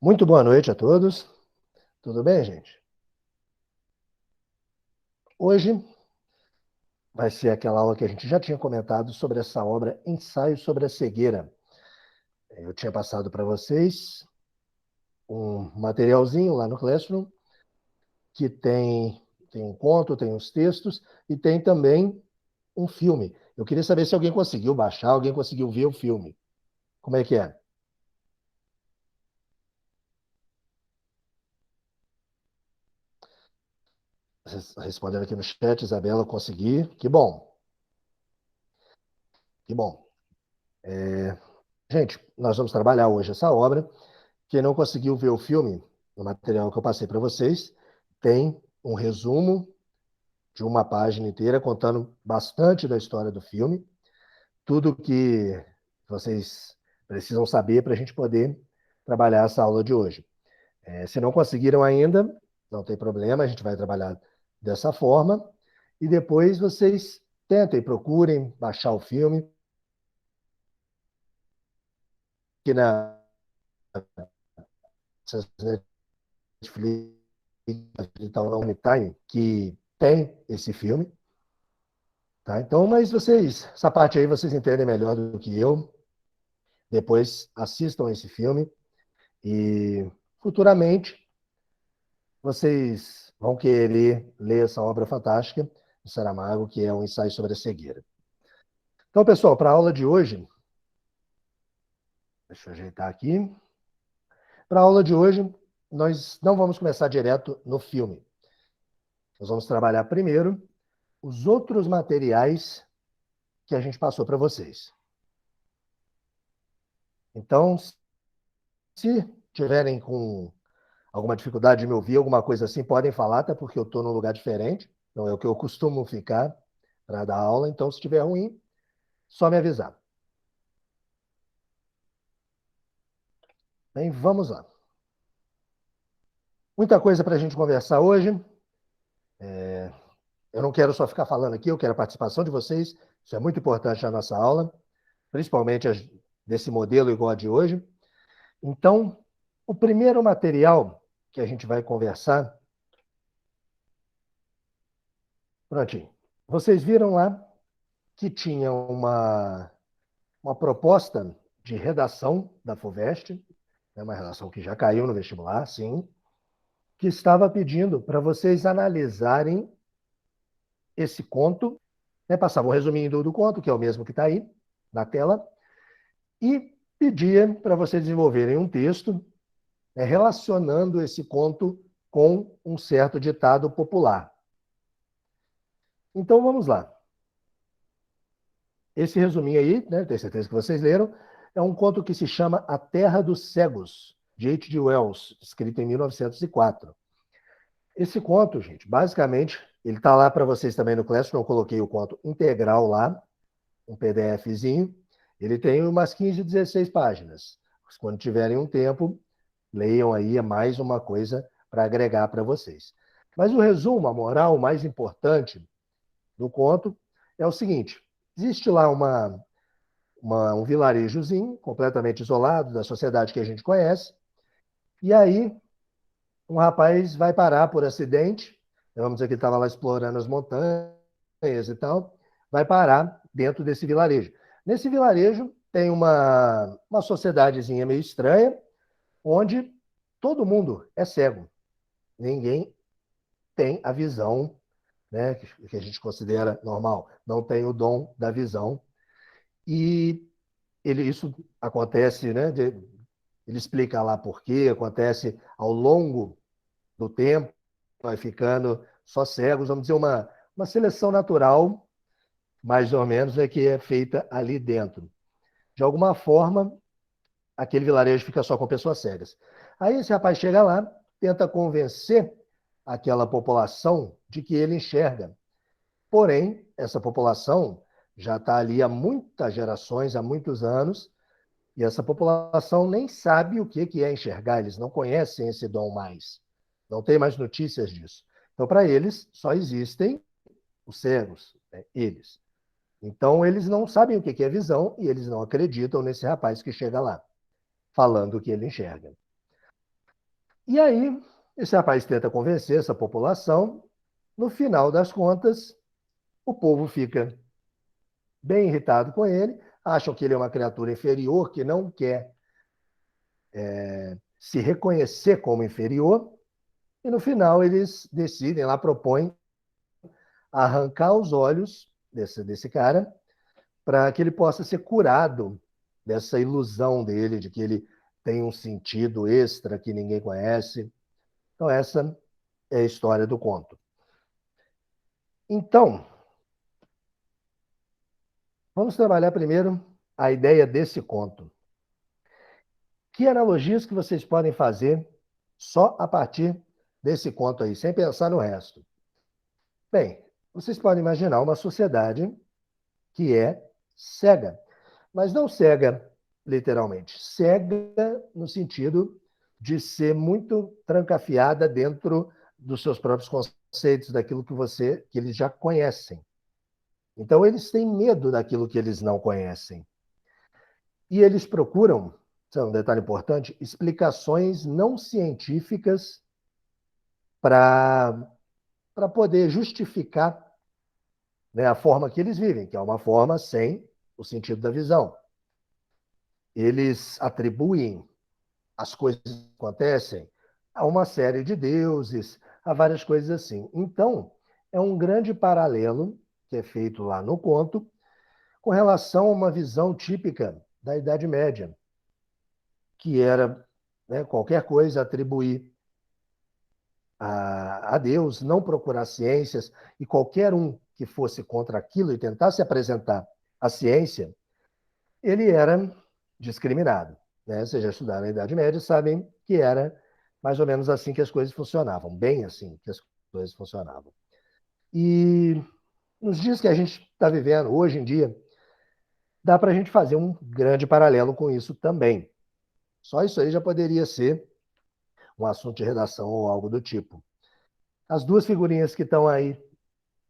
Muito boa noite a todos. Tudo bem, gente? Hoje vai ser aquela aula que a gente já tinha comentado sobre essa obra Ensaio sobre a Cegueira. Eu tinha passado para vocês um materialzinho lá no Classroom que tem um conto, tem os textos e tem também um filme. Eu queria saber se alguém conseguiu baixar, alguém conseguiu ver o filme. Como é que é? Respondendo aqui no chat, Isabela, consegui. Que bom, que bom. Gente, nós vamos trabalhar hoje essa obra. Quem não conseguiu ver o filme, no material que eu passei para vocês, tem um resumo de uma página inteira contando bastante da história do filme, tudo que vocês precisam saber para a gente poder trabalhar essa aula de hoje. Se não conseguiram ainda, não tem problema, a gente vai trabalhar dessa forma e depois vocês tentem, procurem baixar o filme, que na Netflix, então, é um time que tem esse filme, tá? Então, mas vocês, essa parte aí vocês entendem melhor do que eu. Depois assistam esse filme e futuramente vocês vão querer ler essa obra fantástica do Saramago, que é um ensaio sobre a cegueira. Então, pessoal, para a aula de hoje, deixa eu ajeitar aqui. Para a aula de hoje, nós não vamos começar direto no filme. Nós vamos trabalhar primeiro os outros materiais que a gente passou para vocês. Então, se tiverem com alguma dificuldade de me ouvir, alguma coisa assim, podem falar, até porque eu estou num lugar diferente, não é o que eu costumo ficar para dar aula, então se estiver ruim, só me avisar. Bem, vamos lá. Muita coisa para a gente conversar hoje. Eu não quero só ficar falando aqui, eu quero a participação de vocês, isso é muito importante na nossa aula, principalmente desse modelo igual a de hoje. Então, o primeiro material que a gente vai conversar. Prontinho. Vocês viram lá que tinha uma proposta de redação da FUVEST, né, uma redação que já caiu no vestibular, sim, que estava pedindo para vocês analisarem esse conto, né, passava um resuminho do conto, que é o mesmo que está aí na tela, e pedia para vocês desenvolverem um texto, né, relacionando esse conto com um certo ditado popular. Então vamos lá. Esse resuminho aí, né, tenho certeza que vocês leram, é um conto que se chama A Terra dos Cegos, de H.G. Wells, escrito em 1904. Esse conto, gente, basicamente, ele está lá para vocês também no Classroom, eu coloquei o conto integral lá, um PDFzinho, ele tem umas 15, 16 páginas. Quando tiverem um tempo, leiam aí, é mais uma coisa para agregar para vocês. Mas o resumo, a moral mais importante do conto é o seguinte, existe lá um vilarejozinho completamente isolado da sociedade que a gente conhece. E aí, um rapaz vai parar por acidente, vamos dizer que ele estava lá explorando as montanhas e tal, vai parar dentro desse vilarejo. Nesse vilarejo tem uma sociedadezinha meio estranha, onde todo mundo é cego. Ninguém tem a visão, né, que a gente considera normal, não tem o dom da visão. E isso acontece, né, ele explica lá por quê, acontece ao longo do tempo, vai ficando só cegos, vamos dizer, uma seleção natural, mais ou menos, que é feita ali dentro. De alguma forma, aquele vilarejo fica só com pessoas cegas. Aí esse rapaz chega lá, tenta convencer aquela população de que ele enxerga. Porém, essa população já está ali há muitas gerações, há muitos anos, e essa população nem sabe o que é enxergar, eles não conhecem esse dom mais. Não tem mais notícias disso. Então, para eles, só existem os cegos, né? Eles. Então, eles não sabem o que é visão e eles não acreditam nesse rapaz que chega lá, falando o que ele enxerga. E aí, esse rapaz tenta convencer essa população. No final das contas, o povo fica bem irritado com ele, acham que ele é uma criatura inferior, que não quer se reconhecer como inferior, e no final eles decidem lá, propõem arrancar os olhos desse cara para que ele possa ser curado dessa ilusão dele de que ele tem um sentido extra que ninguém conhece. Então, essa é a história do conto. Então, vamos trabalhar primeiro a ideia desse conto. Que analogias que vocês podem fazer só a partir desse conto aí, sem pensar no resto? Bem, vocês podem imaginar uma sociedade que é cega, mas não cega literalmente, cega no sentido de ser muito trancafiada dentro dos seus próprios conceitos, daquilo que eles já conhecem. Então eles têm medo daquilo que eles não conhecem. E eles procuram, isso é um detalhe importante, explicações não científicas para poder justificar, né, a forma que eles vivem, que é uma forma sem o sentido da visão. Eles atribuem as coisas que acontecem a uma série de deuses, a várias coisas assim. Então, é um grande paralelo que é feito lá no conto com relação a uma visão típica da Idade Média, que era, né, qualquer coisa atribuir a Deus, não procurar ciências, e qualquer um que fosse contra aquilo e tentasse apresentar a ciência, ele era discriminado. Né? Vocês já estudaram na Idade Média, sabem que era mais ou menos assim que as coisas funcionavam, bem assim que as coisas funcionavam. E nos dias que a gente está vivendo, hoje em dia, dá para a gente fazer um grande paralelo com isso também. Só isso aí já poderia ser um assunto de redação ou algo do tipo. As duas figurinhas que estão aí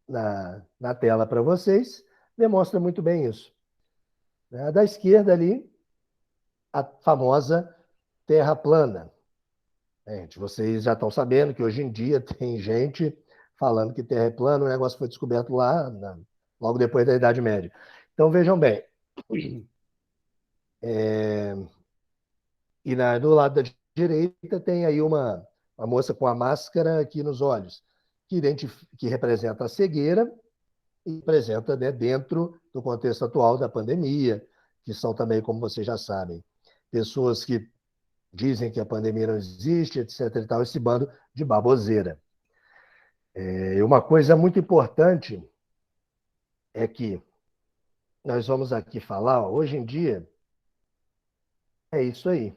na tela para vocês demonstram muito bem isso. A da esquerda ali, a famosa Terra plana. Gente, vocês já estão sabendo que hoje em dia tem gente falando que Terra é plana, o negócio foi descoberto lá, logo depois da Idade Média. Então vejam bem, e do lado da direita tem aí uma moça com a máscara aqui nos olhos, que representa a cegueira e representa, né, dentro do contexto atual da pandemia, que são também, como vocês já sabem, pessoas que dizem que a pandemia não existe, etc. e tal, esse bando de baboseira. E uma coisa muito importante é que nós vamos aqui falar, hoje em dia, é isso aí.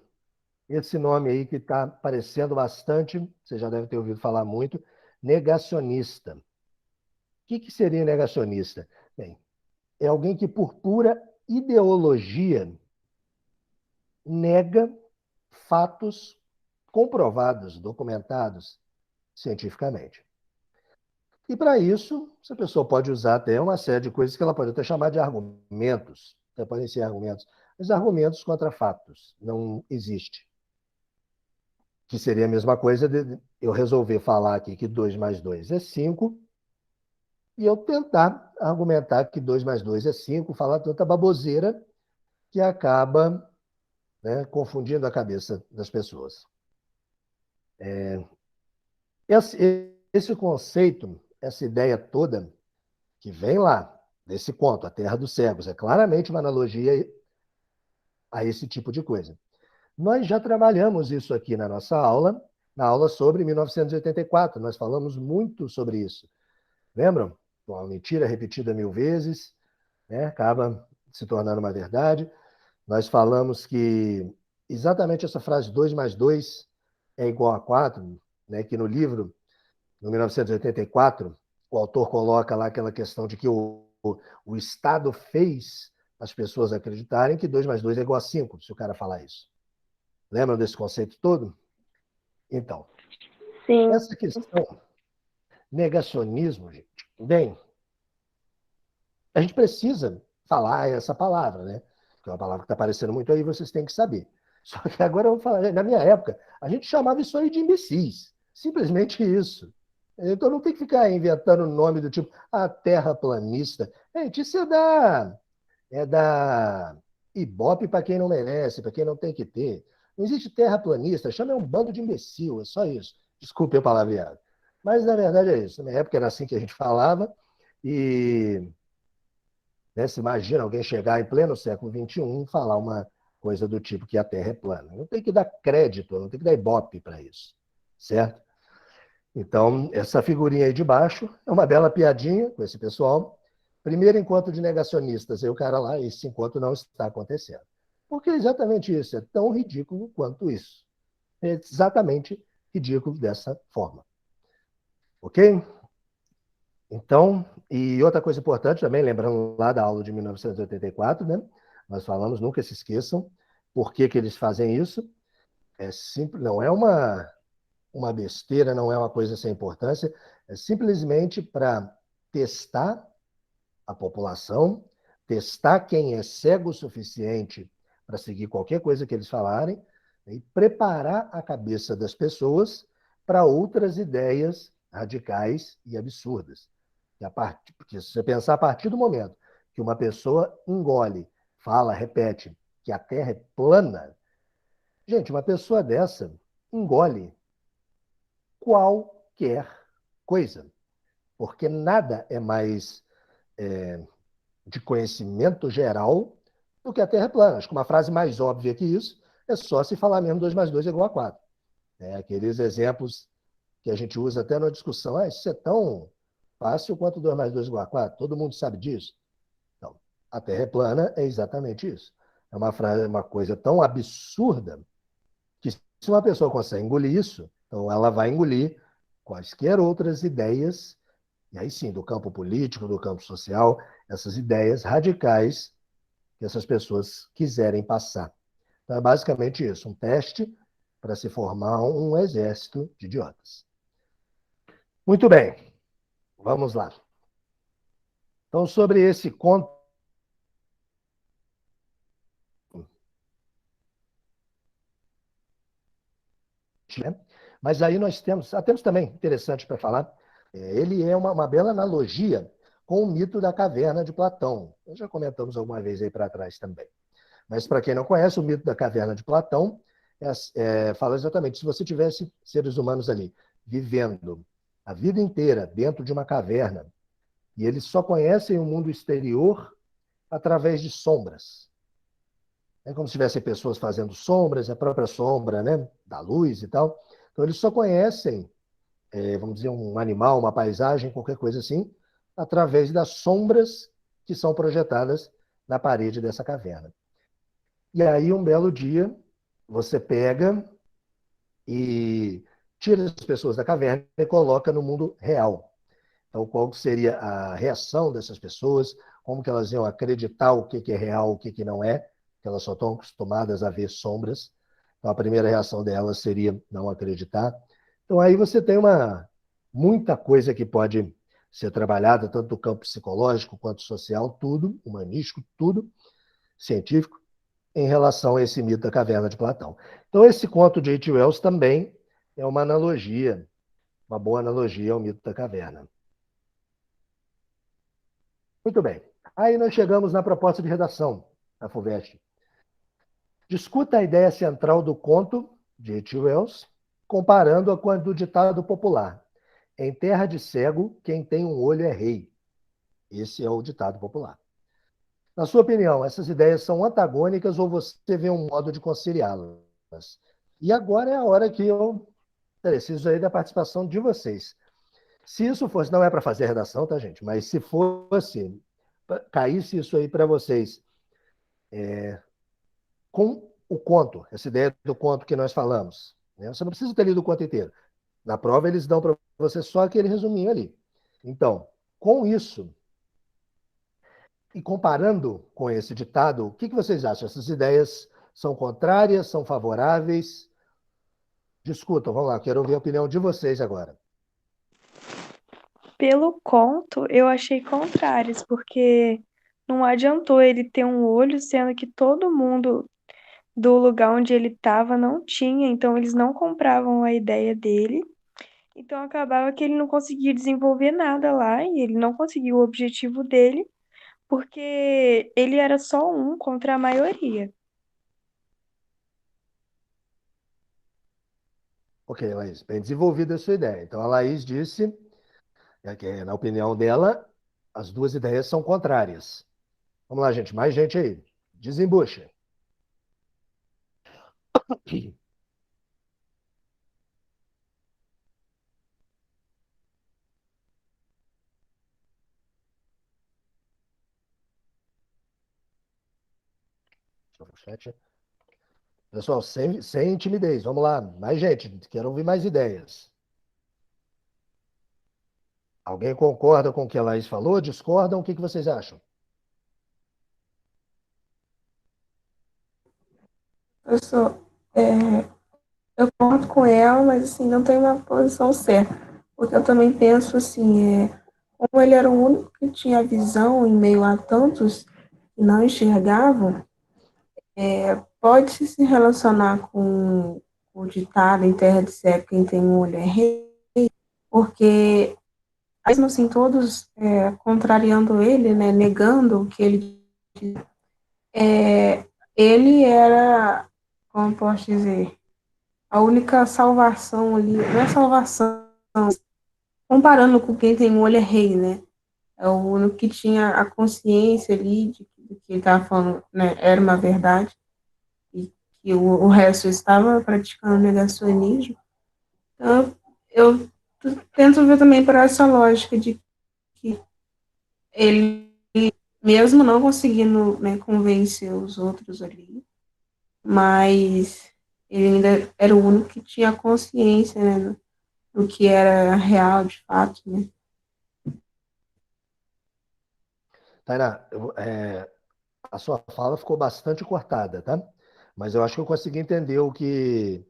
Esse nome aí que está aparecendo bastante, você já deve ter ouvido falar muito, negacionista. O que seria negacionista? Bem, é alguém que, por pura ideologia, nega fatos comprovados, documentados cientificamente. E para isso, essa pessoa pode usar até uma série de coisas que ela pode até chamar de argumentos, até podem ser argumentos, mas argumentos contra fatos não existe. Que seria a mesma coisa de eu resolver falar aqui que 2 mais 2 é 5 e eu tentar argumentar que 2 mais 2 é 5, falar tanta baboseira que acaba, né, confundindo a cabeça das pessoas. Esse conceito, essa ideia toda que vem lá, desse conto, A Terra dos Cegos, é claramente uma analogia a esse tipo de coisa. Nós já trabalhamos isso aqui na nossa aula, na aula sobre 1984, nós falamos muito sobre isso. Lembram? Uma mentira repetida 1000 vezes, né, acaba se tornando uma verdade. Nós falamos que exatamente essa frase 2 mais 2 é igual a 4, né, que no livro, no 1984, o autor coloca lá aquela questão de que o Estado fez as pessoas acreditarem que 2 mais 2 é igual a 5, se o cara falar isso. Lembram desse conceito todo? Então, Sim. essa questão, negacionismo, gente, bem, a gente precisa falar essa palavra, né? Que é uma palavra que está aparecendo muito aí, vocês têm que saber. Só que agora eu vou falar, na minha época, a gente chamava isso aí de imbecis. Simplesmente isso. Então não tem que ficar inventando nome do tipo, terraplanista. Gente, isso é da Ibope para quem não merece, para quem não tem que ter. Não existe terraplanista, chama um bando de imbecil, é só isso. Desculpe o palavreado. Mas na verdade é isso. Na minha época era assim que a gente falava, e né, se imagina alguém chegar em pleno século XXI e falar uma coisa do tipo que a Terra é plana. Não tem que dar crédito, não tem que dar ibope para isso, certo? Então, essa figurinha aí de baixo é uma bela piadinha com esse pessoal. Primeiro encontro de negacionistas, aí o cara lá, esse encontro não está acontecendo. Porque é exatamente isso, é tão ridículo quanto isso. É exatamente ridículo dessa forma. Ok? Então, e outra coisa importante também, lembrando lá da aula de 1984, né? Nós falamos, nunca se esqueçam, por que eles fazem isso. É simples, não é uma besteira, não é uma coisa sem importância, é simplesmente para testar a população, testar quem é cego o suficiente para seguir qualquer coisa que eles falarem, e preparar a cabeça das pessoas para outras ideias radicais e absurdas. Porque se você pensar a partir do momento que uma pessoa engole, fala, repete que a Terra é plana, gente, uma pessoa dessa engole qualquer coisa, porque nada é mais de conhecimento geral do que a Terra é plana. Acho que uma frase mais óbvia que isso é só se falar mesmo 2 mais 2 é igual a 4. Aqueles exemplos que a gente usa até na discussão. Isso é tão fácil quanto 2 mais 2 é igual a 4. Todo mundo sabe disso. Então, a Terra é plana é exatamente isso. É uma frase, uma coisa tão absurda que se uma pessoa consegue engolir isso, então ela vai engolir quaisquer outras ideias, e aí sim, do campo político, do campo social, essas ideias radicais que essas pessoas quiserem passar. Então é basicamente isso, um teste para se formar um exército de idiotas. Muito bem, vamos lá. Então, sobre esse conto, né? Mas aí nós temos também, interessante para falar, ele é uma bela analogia com o mito da caverna de Platão. Nós já comentamos alguma vez aí para trás também. Mas para quem não conhece, o mito da caverna de Platão fala exatamente, se você tivesse seres humanos ali vivendo a vida inteira dentro de uma caverna e eles só conhecem o mundo exterior através de sombras. É como se tivessem pessoas fazendo sombras, a própria sombra, né, da luz e tal. Então eles só conhecem, vamos dizer, um animal, uma paisagem, qualquer coisa assim, através das sombras que são projetadas na parede dessa caverna. E aí, um belo dia, você pega e tira as pessoas da caverna e coloca no mundo real. Então, qual seria a reação dessas pessoas? Como que elas iam acreditar o que é real, o que não é? Que elas só estão acostumadas a ver sombras. Então, a primeira reação delas seria não acreditar. Então, aí você tem muita coisa que pode ser trabalhada, tanto do campo psicológico quanto social, tudo, humanístico, tudo, científico, em relação a esse mito da caverna de Platão. Então, esse conto de H. Wells também é uma analogia, uma boa analogia ao mito da caverna. Muito bem. Aí nós chegamos na proposta de redação da FUVEST. Discuta a ideia central do conto de H. Wells, comparando-a com a do ditado popular. Em terra de cego, quem tem um olho é rei. Esse é o ditado popular. Na sua opinião, essas ideias são antagônicas ou você vê um modo de conciliá-las? E agora é a hora que eu preciso aí da participação de vocês. Se isso fosse, não é para fazer redação, tá, gente? Mas se fosse, caísse isso aí para vocês com o conto, essa ideia do conto que nós falamos, né? Você não precisa ter lido o conto inteiro. Na prova, eles dão para você só aquele resuminho ali. Então, com isso, e comparando com esse ditado, o que vocês acham? Essas ideias são contrárias, são favoráveis? Discutam, vamos lá, quero ouvir a opinião de vocês agora. Pelo conto, eu achei contrários, porque não adiantou ele ter um olho, sendo que todo mundo do lugar onde ele estava não tinha, então eles não compravam a ideia dele. Então acabava que ele não conseguia desenvolver nada lá e ele não conseguiu o objetivo dele, porque ele era só um contra a maioria. Ok, Laís, bem desenvolvida a sua ideia. Então, a Laís disse que, na opinião dela, as duas ideias são contrárias. Vamos lá, gente, mais gente aí. Desembucha. Deixa eu ver o chat. Pessoal, sem timidez, vamos lá. Mais gente, quero ouvir mais ideias. Alguém concorda com o que a Laís falou? Discordam? O que vocês acham? Eu sou, é, eu concordo com ela, mas assim, não tenho uma posição certa. Porque eu também penso assim, como ele era o único que tinha visão em meio a tantos que não enxergavam, pode se relacionar com o ditado em terra de cego, quem tem um olho é rei, porque mesmo assim todos contrariando ele, né, negando o que ele é, ele era, como posso dizer, a única salvação ali, não é salvação, comparando com quem tem um olho é rei, né? É o único que tinha a consciência ali de que o que ele estava falando, né, era uma verdade, e que o resto estava praticando negacionismo. Então, eu tento ver também para essa lógica de que ele, mesmo não conseguindo, né, convencer os outros ali, mas ele ainda era o único que tinha consciência, né, do que era real, de fato, né. Tainá, a sua fala ficou bastante cortada, tá? Mas eu acho que eu consegui entender o que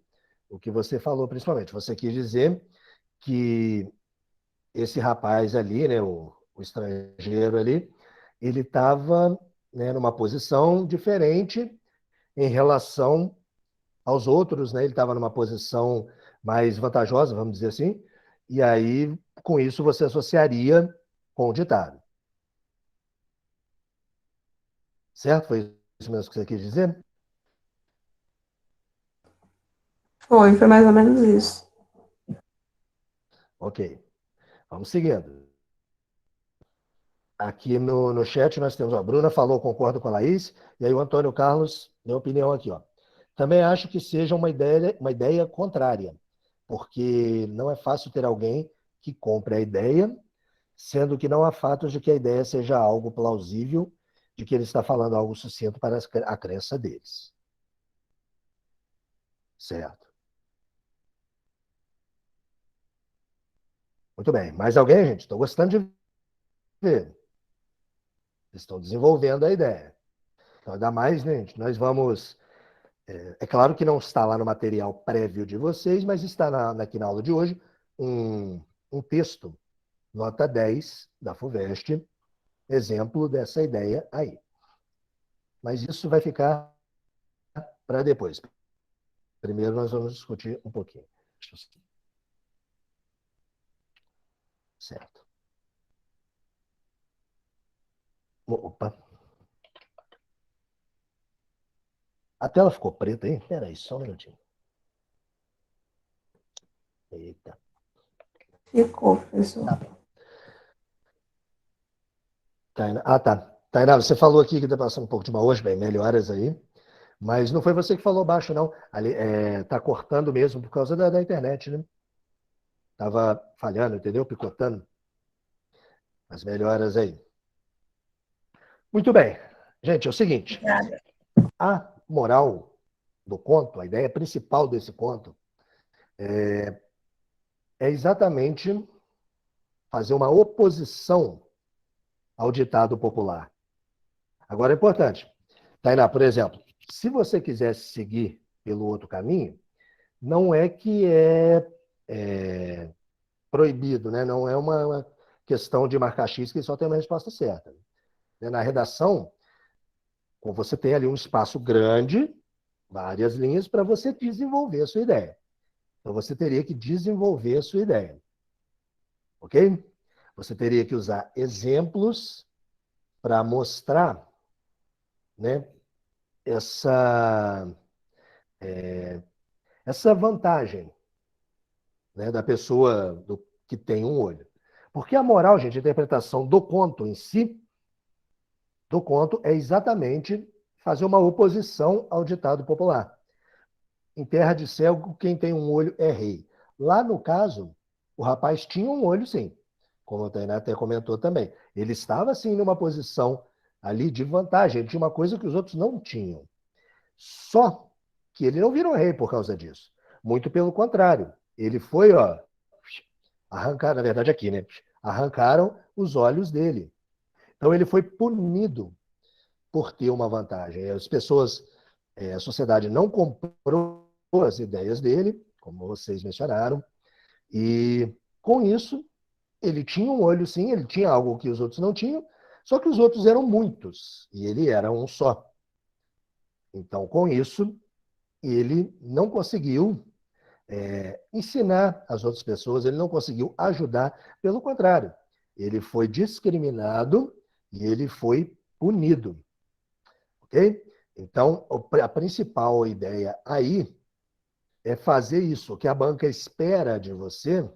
você falou, principalmente. Você quis dizer que esse rapaz ali, né, o estrangeiro ali, ele estava, né, numa posição diferente em relação aos outros, né? Ele estava numa posição mais vantajosa, vamos dizer assim, e aí, com isso, você associaria com o ditado. Certo? Foi isso mesmo que você quis dizer? Foi mais ou menos isso. Ok. Vamos seguindo. Aqui no chat nós temos, ó, a Bruna falou, concordo com a Laís, e aí o Antônio Carlos deu opinião aqui, ó. Também acho que seja uma ideia contrária, porque não é fácil ter alguém que compre a ideia, sendo que não há fatos de que a ideia seja algo plausível, de que ele está falando algo sucinto para a crença deles. Certo. Muito bem. Mais alguém, gente? Estou gostando de ver. Estão desenvolvendo a ideia. Então, ainda mais, gente, nós vamos. É claro que não está lá no material prévio de vocês, mas está aqui na aula de hoje um texto, nota 10 da FUVEST, exemplo dessa ideia aí. Mas isso vai ficar para depois. Primeiro nós vamos discutir um pouquinho. Certo. Opa. A tela ficou preta aí? Espera aí, só um minutinho. Eita. Ficou, professor. Tá bem. Tainá, tá. Tainá, você falou aqui que está passando um pouco de mal hoje, bem, melhoras aí. Mas não foi você que falou baixo, não. Ali, tá cortando mesmo por causa da internet, né? Tava falhando, entendeu? Picotando. As melhoras aí. Muito bem. Gente, é o seguinte. Obrigada. A moral do conto, a ideia principal desse conto, é exatamente fazer uma oposição ao ditado popular. Agora é importante. Tainá, por exemplo, se você quisesse seguir pelo outro caminho, não é que é proibido, né? Não é uma questão de marcar X que só tem uma resposta certa. Na redação, você tem ali um espaço grande várias linhas para você desenvolver a sua ideia. Então, você teria que desenvolver a sua ideia. Ok? Você teria que usar exemplos para mostrar, né, essa, essa vantagem, né, da pessoa que tem um olho. Porque a moral, gente, a interpretação do conto em si, do conto, é exatamente fazer uma oposição ao ditado popular. Em terra de cego, quem tem um olho é rei. Lá no caso, o rapaz tinha um olho, sim, como a Tainá até comentou também. Ele estava, sim, numa posição ali de vantagem. Ele tinha uma coisa que os outros não tinham. Só que ele não virou rei por causa disso. Muito pelo contrário. Ele foi, ó, arrancar, na verdade aqui, né? Arrancaram os olhos dele. Então ele foi punido por ter uma vantagem. As pessoas, a sociedade não comprou as ideias dele, como vocês mencionaram, e com isso ele tinha um olho, sim, ele tinha algo que os outros não tinham, só que os outros eram muitos e ele era um só. Então, com isso, ele não conseguiu ensinar as outras pessoas, ele não conseguiu ajudar, pelo contrário, ele foi discriminado e ele foi punido. Ok? Então, a principal ideia aí é fazer isso. O que a banca espera de você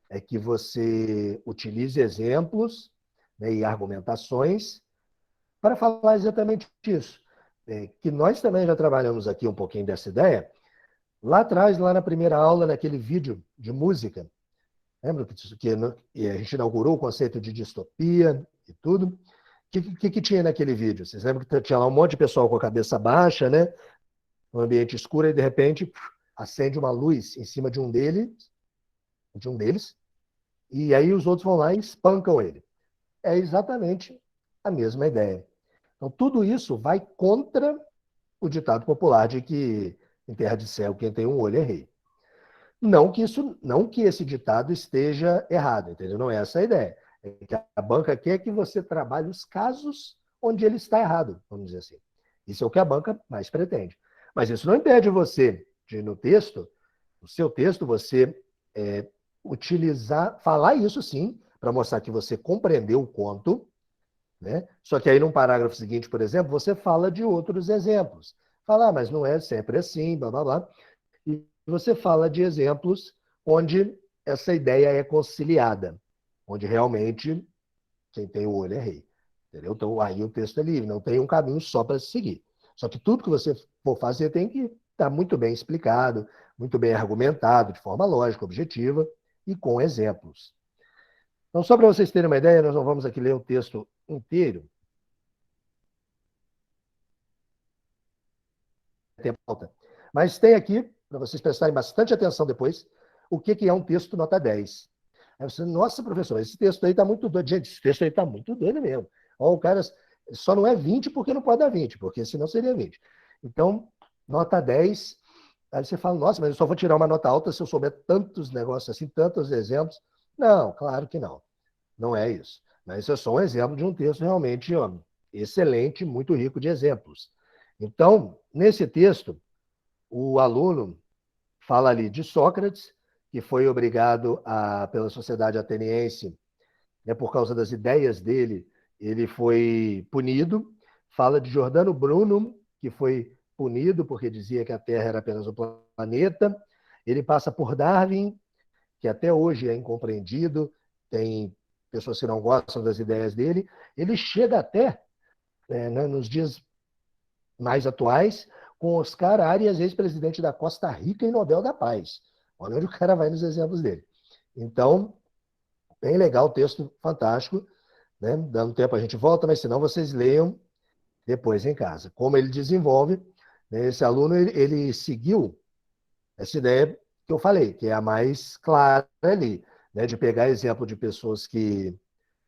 é que você utilize exemplos, né, e argumentações para falar exatamente isso. Que nós também já trabalhamos aqui um pouquinho dessa ideia. Lá atrás, lá na primeira aula, naquele vídeo de música, lembra que a gente inaugurou o conceito de distopia e tudo? O que tinha naquele vídeo? Vocês lembram que tinha lá um monte de pessoal com a cabeça baixa, né? Um ambiente escuro, e de repente acende uma luz em cima de um deles, e aí os outros vão lá e espancam ele. É exatamente a mesma ideia. Então, tudo isso vai contra o ditado popular de que em terra de céu quem tem um olho é rei. Não que esse ditado esteja errado, entendeu? Não é essa a ideia. É que a banca quer que você trabalhe os casos onde ele está errado, vamos dizer assim. Isso é o que a banca mais pretende. Mas isso não impede você de, no seu texto, você utilizar, falar isso sim, para mostrar que você compreendeu o conto, né? Só que aí, num parágrafo seguinte, por exemplo, você fala de outros exemplos. Fala, mas não é sempre assim, blá, blá, blá. E você fala de exemplos onde essa ideia é conciliada, onde realmente quem tem o olho é rei. Entendeu? Então, aí o texto é livre, não tem um caminho só para seguir. Só que tudo que você for fazer tem que estar muito bem explicado, muito bem argumentado, de forma lógica, objetiva e com exemplos. Então, só para vocês terem uma ideia, nós não vamos aqui ler o texto inteiro. Mas tem aqui, para vocês prestarem bastante atenção depois, o que é um texto nota 10. Aí você, nossa, professor, esse texto aí está muito doido. Gente, esse texto aí está muito doido mesmo. Ó, o cara só não é 20 porque não pode dar 20, porque senão seria 20. Então, nota 10. Aí você fala, nossa, mas eu só vou tirar uma nota alta se eu souber tantos negócios assim, tantos exemplos. Não, claro que não. Não é isso. Mas isso é só um exemplo de um texto realmente excelente, muito rico de exemplos. Então, nesse texto, o aluno fala ali de Sócrates, que foi obrigado pela sociedade ateniense, né, por causa das ideias dele, ele foi punido. Fala de Giordano Bruno, que foi punido porque dizia que a Terra era apenas um planeta. Ele passa por Darwin, que até hoje é incompreendido, tem pessoas que não gostam das ideias dele. Ele chega até, nos dias mais atuais, com Oscar Arias, ex-presidente da Costa Rica e Nobel da Paz. Olha onde o cara vai nos exemplos dele. Então, bem legal, texto fantástico, né? Dando tempo a gente volta, mas senão vocês leiam depois em casa. Como ele desenvolve, né? Esse aluno, ele seguiu essa ideia que eu falei, que é a mais clara ali, né? De pegar exemplo de pessoas que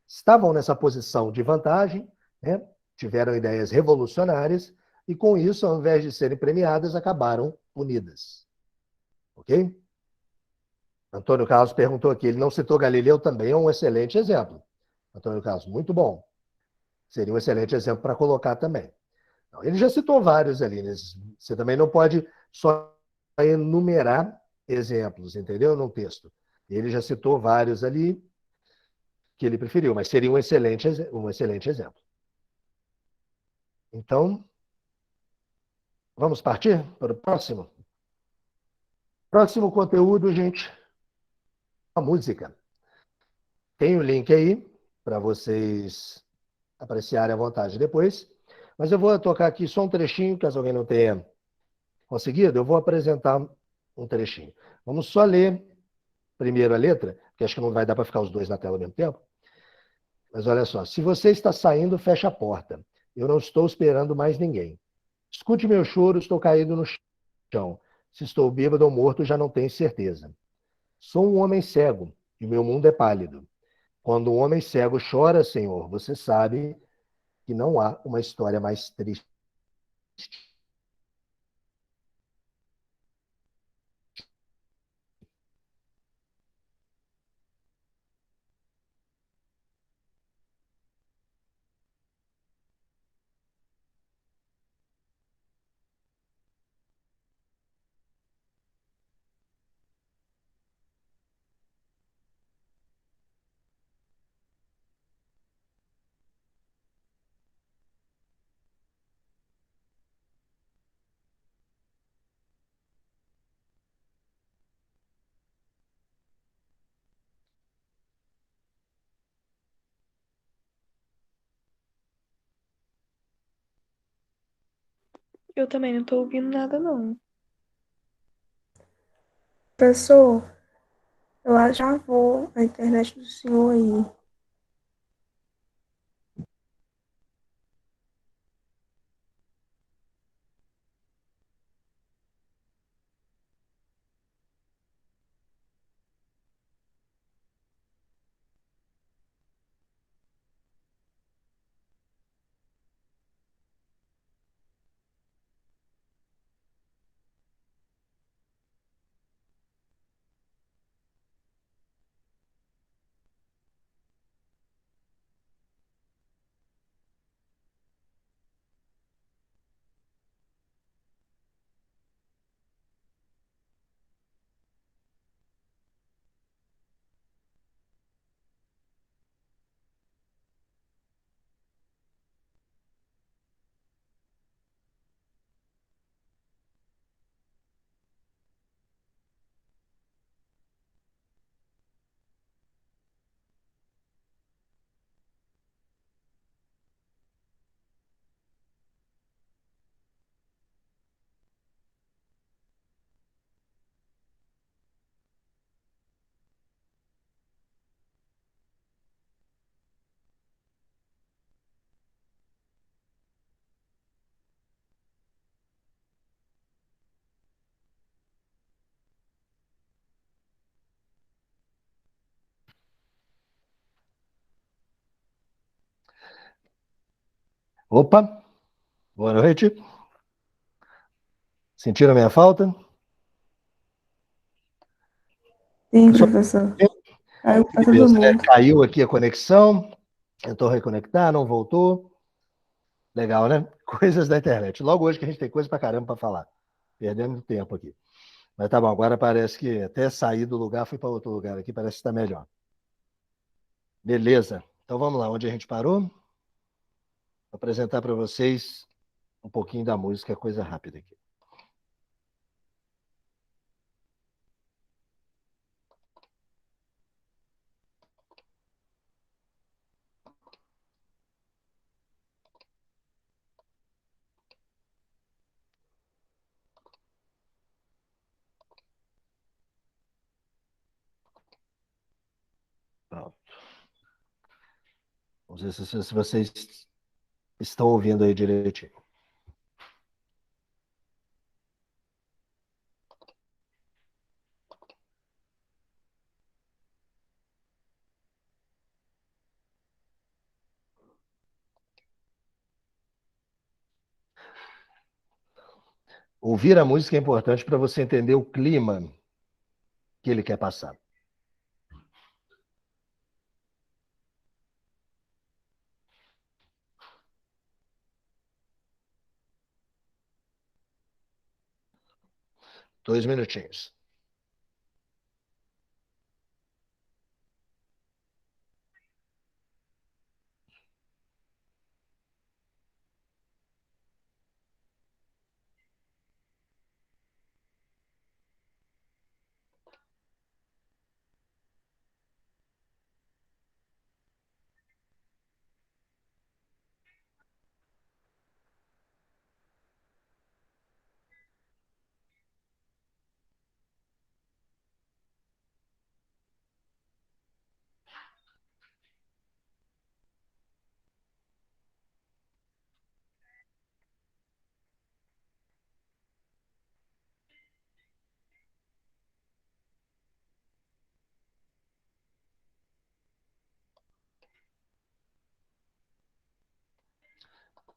estavam nessa posição de vantagem, né? Tiveram ideias revolucionárias, e com isso, ao invés de serem premiadas, acabaram punidas. Ok? Antônio Carlos perguntou aqui, ele não citou Galileu, também é um excelente exemplo. Antônio Carlos, muito bom. Seria um excelente exemplo para colocar também. Ele já citou vários ali, Você também não pode só enumerar exemplos, entendeu? Num texto. Ele já citou vários ali que ele preferiu, mas seria um excelente exemplo. Então, vamos partir para o próximo? Próximo conteúdo, gente, a música. Tem o link aí para vocês apreciarem à vontade depois. Mas eu vou tocar aqui só um trechinho, caso alguém não tenha conseguido, eu vou apresentar um trechinho. Vamos só ler primeiro a letra, que acho que não vai dar para ficar os dois na tela ao mesmo tempo. Mas olha só, se você está saindo, feche a porta. Eu não estou esperando mais ninguém. Escute meu choro, estou caído no chão. Se estou bêbado ou morto, já não tenho certeza. Sou um homem cego e meu mundo é pálido. Quando um homem cego chora, Senhor, você sabe que não há uma história mais triste. Eu também não tô ouvindo nada, não. Professor, eu já vou na internet do senhor aí. Opa, boa noite. Sentiram a minha falta? Sim, Pessoal, professor. Caiu pra todo beleza, né? mundo. Caiu aqui a conexão. Tentou reconectar, não voltou. Legal, né? Coisas da internet. Logo hoje que a gente tem coisa pra caramba pra falar. Perdendo tempo aqui. Mas tá bom, agora parece que até sair do lugar, fui para outro lugar aqui, parece que está melhor. Beleza. Então vamos lá, onde a gente parou? Vou apresentar para vocês um pouquinho da música, coisa rápida aqui. Pronto. Vamos ver se vocês estão ouvindo aí direitinho. Ouvir a música é importante para você entender o clima que ele quer passar. 2 minutinhos.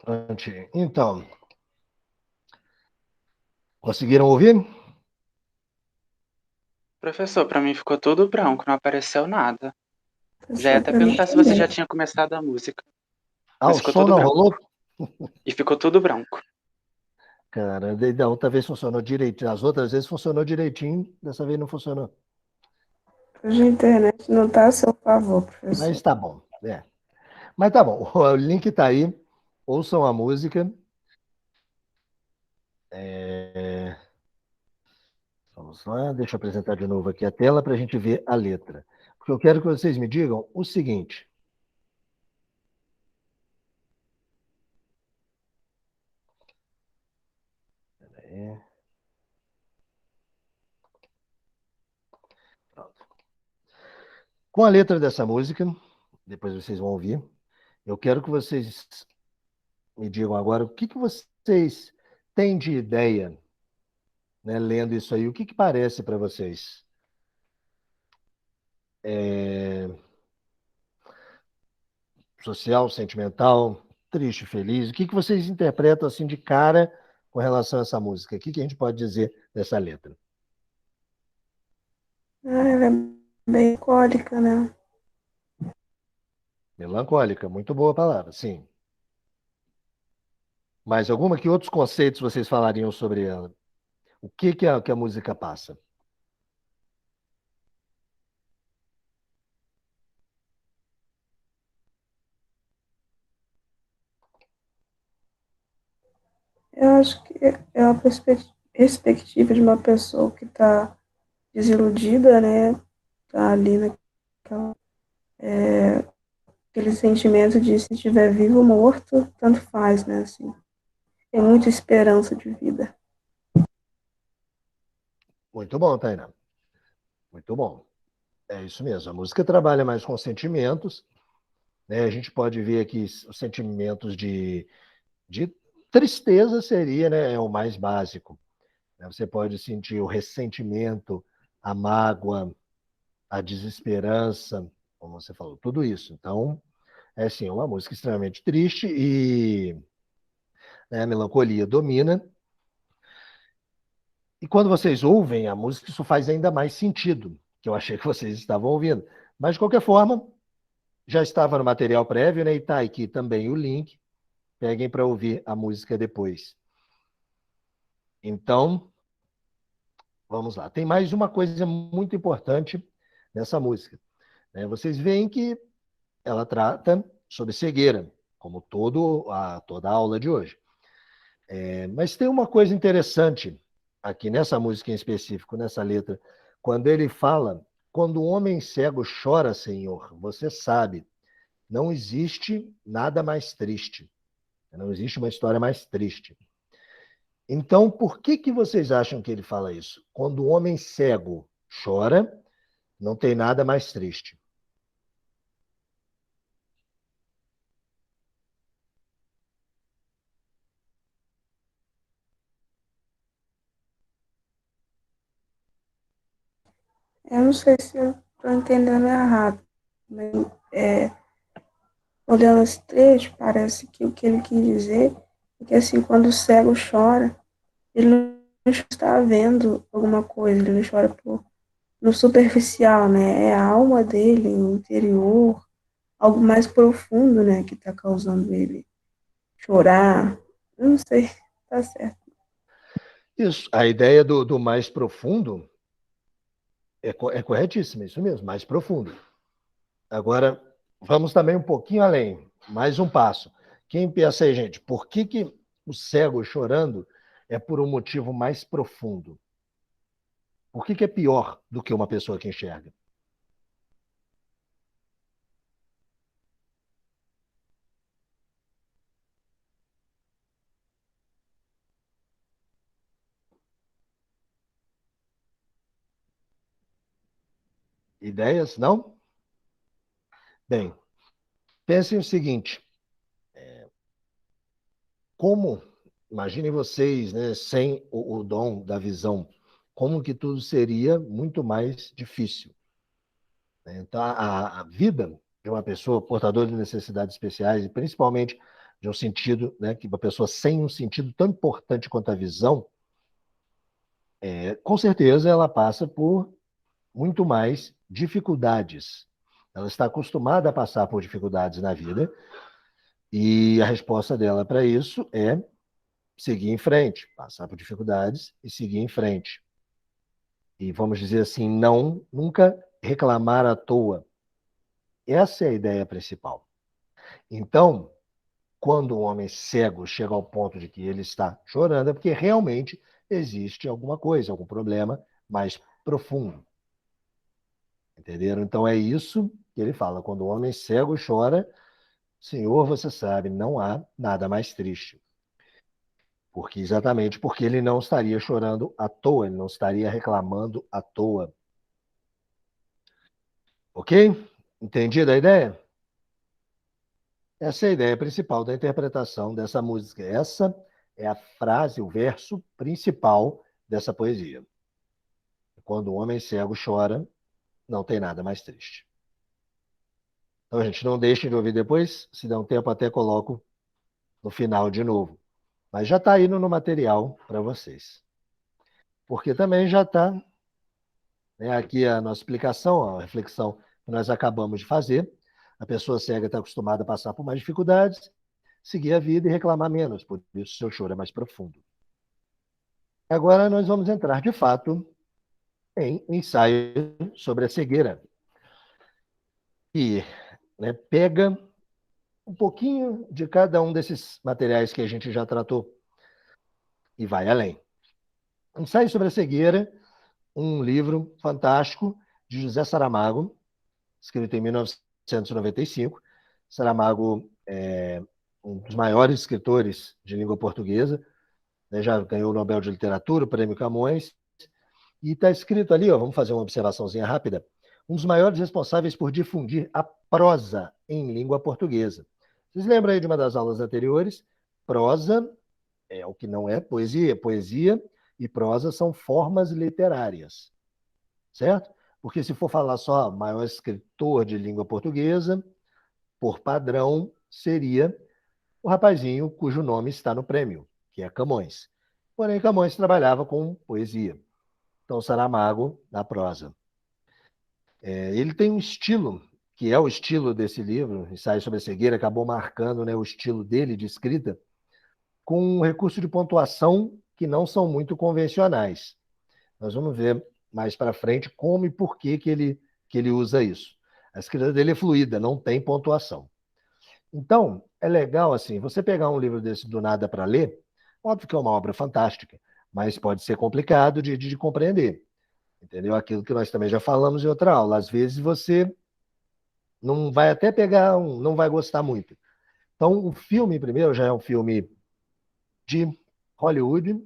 Prontinho. Então, conseguiram ouvir? Professor, pra mim ficou tudo branco, não apareceu nada. Já ia Professor, até para mim perguntar se você já também. tinha começado a música, Ah, mas o ficou som tudo não branco. rolou? E ficou tudo branco. Cara, da outra vez funcionou direitinho. As outras vezes funcionou direitinho, dessa vez não funcionou. Hoje a internet não está a seu favor, Mas professor. tá bom, né? Mas tá bom, o link tá aí. Ouçam a música. Vamos lá, deixa eu apresentar de novo aqui a tela para a gente ver a letra. Porque eu quero que vocês me digam o seguinte. É, pronto. Com a letra dessa música, depois vocês vão ouvir, eu quero que vocês me digam agora o que vocês têm de ideia, né, lendo isso aí. O que parece para vocês? É, social, sentimental, triste, feliz? O que vocês interpretam assim de cara com relação a essa música? O que a gente pode dizer dessa letra? Ah, ela é bem cólica, né? Melancólica, muito boa palavra, sim. Mais alguma? Que outros conceitos vocês falariam sobre ela? O que a música passa? Eu acho que é uma perspectiva de uma pessoa que está desiludida, né? Tá ali naquela, aquele sentimento de se estiver vivo ou morto, tanto faz, né? Assim, tem muita esperança de vida. Muito bom, Tainá. Muito bom. É isso mesmo. A música trabalha mais com sentimentos, né? A gente pode ver aqui os sentimentos de tristeza seria, né, é o mais básico, né? Você pode sentir o ressentimento, a mágoa, a desesperança, como você falou, tudo isso. Então, é assim, uma música extremamente triste e, né, a melancolia domina. E quando vocês ouvem a música, isso faz ainda mais sentido, que eu achei que vocês estavam ouvindo. Mas, de qualquer forma, já estava no material prévio, né? E tá aqui também o link. Peguem para ouvir a música depois. Então, vamos lá. Tem mais uma coisa muito importante nessa música, né? Vocês veem que ela trata sobre cegueira, como toda a aula de hoje. Mas tem uma coisa interessante aqui nessa música em específico, nessa letra, quando ele fala: quando o homem cego chora, Senhor, você sabe, não existe nada mais triste. Não existe uma história mais triste. Então, por que vocês acham que ele fala isso? Quando o homem cego chora, não tem nada mais triste. Eu não sei se eu estou entendendo errado, mas olhando esse trecho, parece que o que ele quis dizer é que, assim, quando o cego chora, ele não está vendo alguma coisa, ele não chora no superficial, né? É a alma dele, o interior, algo mais profundo, né, que está causando ele chorar. Eu não sei, tá certo. Isso, a ideia do mais profundo é corretíssima, isso mesmo, mais profundo. Agora, vamos também um pouquinho além, mais um passo. Quem pensa aí, gente, por que o cego chorando é por um motivo mais profundo? Por que é pior do que uma pessoa que enxerga? Ideias? Não? Bem, pensem o seguinte: como, imaginem vocês, né, sem o dom da visão, como que tudo seria muito mais difícil. Né? Então, a vida de uma pessoa portadora de necessidades especiais, e principalmente de um sentido, né, que uma pessoa sem um sentido tão importante quanto a visão, com certeza ela passa por muito mais dificuldades. Ela está acostumada a passar por dificuldades na vida, e a resposta dela para isso é seguir em frente, passar por dificuldades e seguir em frente. E vamos dizer assim, não, nunca reclamar à toa. Essa é a ideia principal. Então, quando um homem cego chega ao ponto de que ele está chorando, é porque realmente existe alguma coisa, algum problema mais profundo. Entenderam? Então é isso que ele fala. Quando o homem cego chora, Senhor, você sabe, não há nada mais triste. Exatamente porque ele não estaria chorando à toa, ele não estaria reclamando à toa. Ok? Entendida a ideia? Essa é a ideia principal da interpretação dessa música. Essa é a frase, o verso principal dessa poesia. Quando o homem cego chora, não tem nada mais triste. Então, gente, não deixem de ouvir depois. Se der um tempo, até coloco no final de novo. Mas já está indo no material para vocês. Porque também já está, né, aqui a nossa explicação, a reflexão que nós acabamos de fazer. A pessoa cega está acostumada a passar por mais dificuldades, seguir a vida e reclamar menos. Por isso, seu choro é mais profundo. Agora nós vamos entrar, de fato, em ensaio sobre a cegueira. E, né, pega um pouquinho de cada um desses materiais que a gente já tratou e vai além. Ensaio sobre a cegueira, um livro fantástico de José Saramago, escrito em 1995. Saramago é um dos maiores escritores de língua portuguesa, né, já ganhou o Nobel de Literatura, o Prêmio Camões, e está escrito ali, ó, vamos fazer uma observaçãozinha rápida, um dos maiores responsáveis por difundir a prosa em língua portuguesa. Vocês lembram aí de uma das aulas anteriores? Prosa é o que não é poesia. Poesia e prosa são formas literárias, certo? Porque se for falar só maior escritor de língua portuguesa, por padrão, seria o rapazinho cujo nome está no prêmio, que é Camões. Porém, Camões trabalhava com poesia. Então, Saramago, na prosa. Ele tem um estilo, que é o estilo desse livro, Ensaio sobre a Cegueira, acabou marcando, né, o estilo dele de escrita, com um recurso de pontuação que não são muito convencionais. Nós vamos ver mais para frente como e por que ele usa isso. A escrita dele é fluida, não tem pontuação. Então, é legal assim, você pegar um livro desse do nada para ler, óbvio que é uma obra fantástica, mas pode ser complicado de compreender. Entendeu? Aquilo que nós também já falamos em outra aula. Às vezes você não vai até pegar, não vai gostar muito. Então, o filme, primeiro, já é um filme de Hollywood.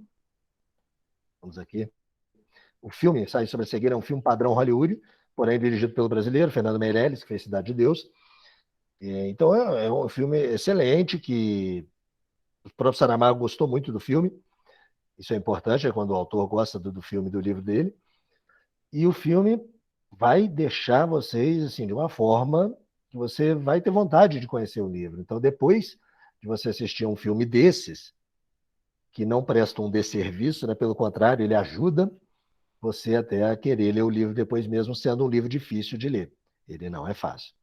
Vamos aqui. O filme, Ensaio sobre a Cegueira, é um filme padrão Hollywood, porém dirigido pelo brasileiro, Fernando Meirelles, que fez Cidade de Deus. Então, é um filme excelente, que o próprio Saramago gostou muito do filme. Isso é importante, é quando o autor gosta do filme, do livro dele. E o filme vai deixar vocês assim de uma forma que você vai ter vontade de conhecer o livro. Então, depois de você assistir a um filme desses, que não presta um desserviço, né? Pelo contrário, ele ajuda você até a querer ler o livro depois, mesmo sendo um livro difícil de ler. Ele não é fácil.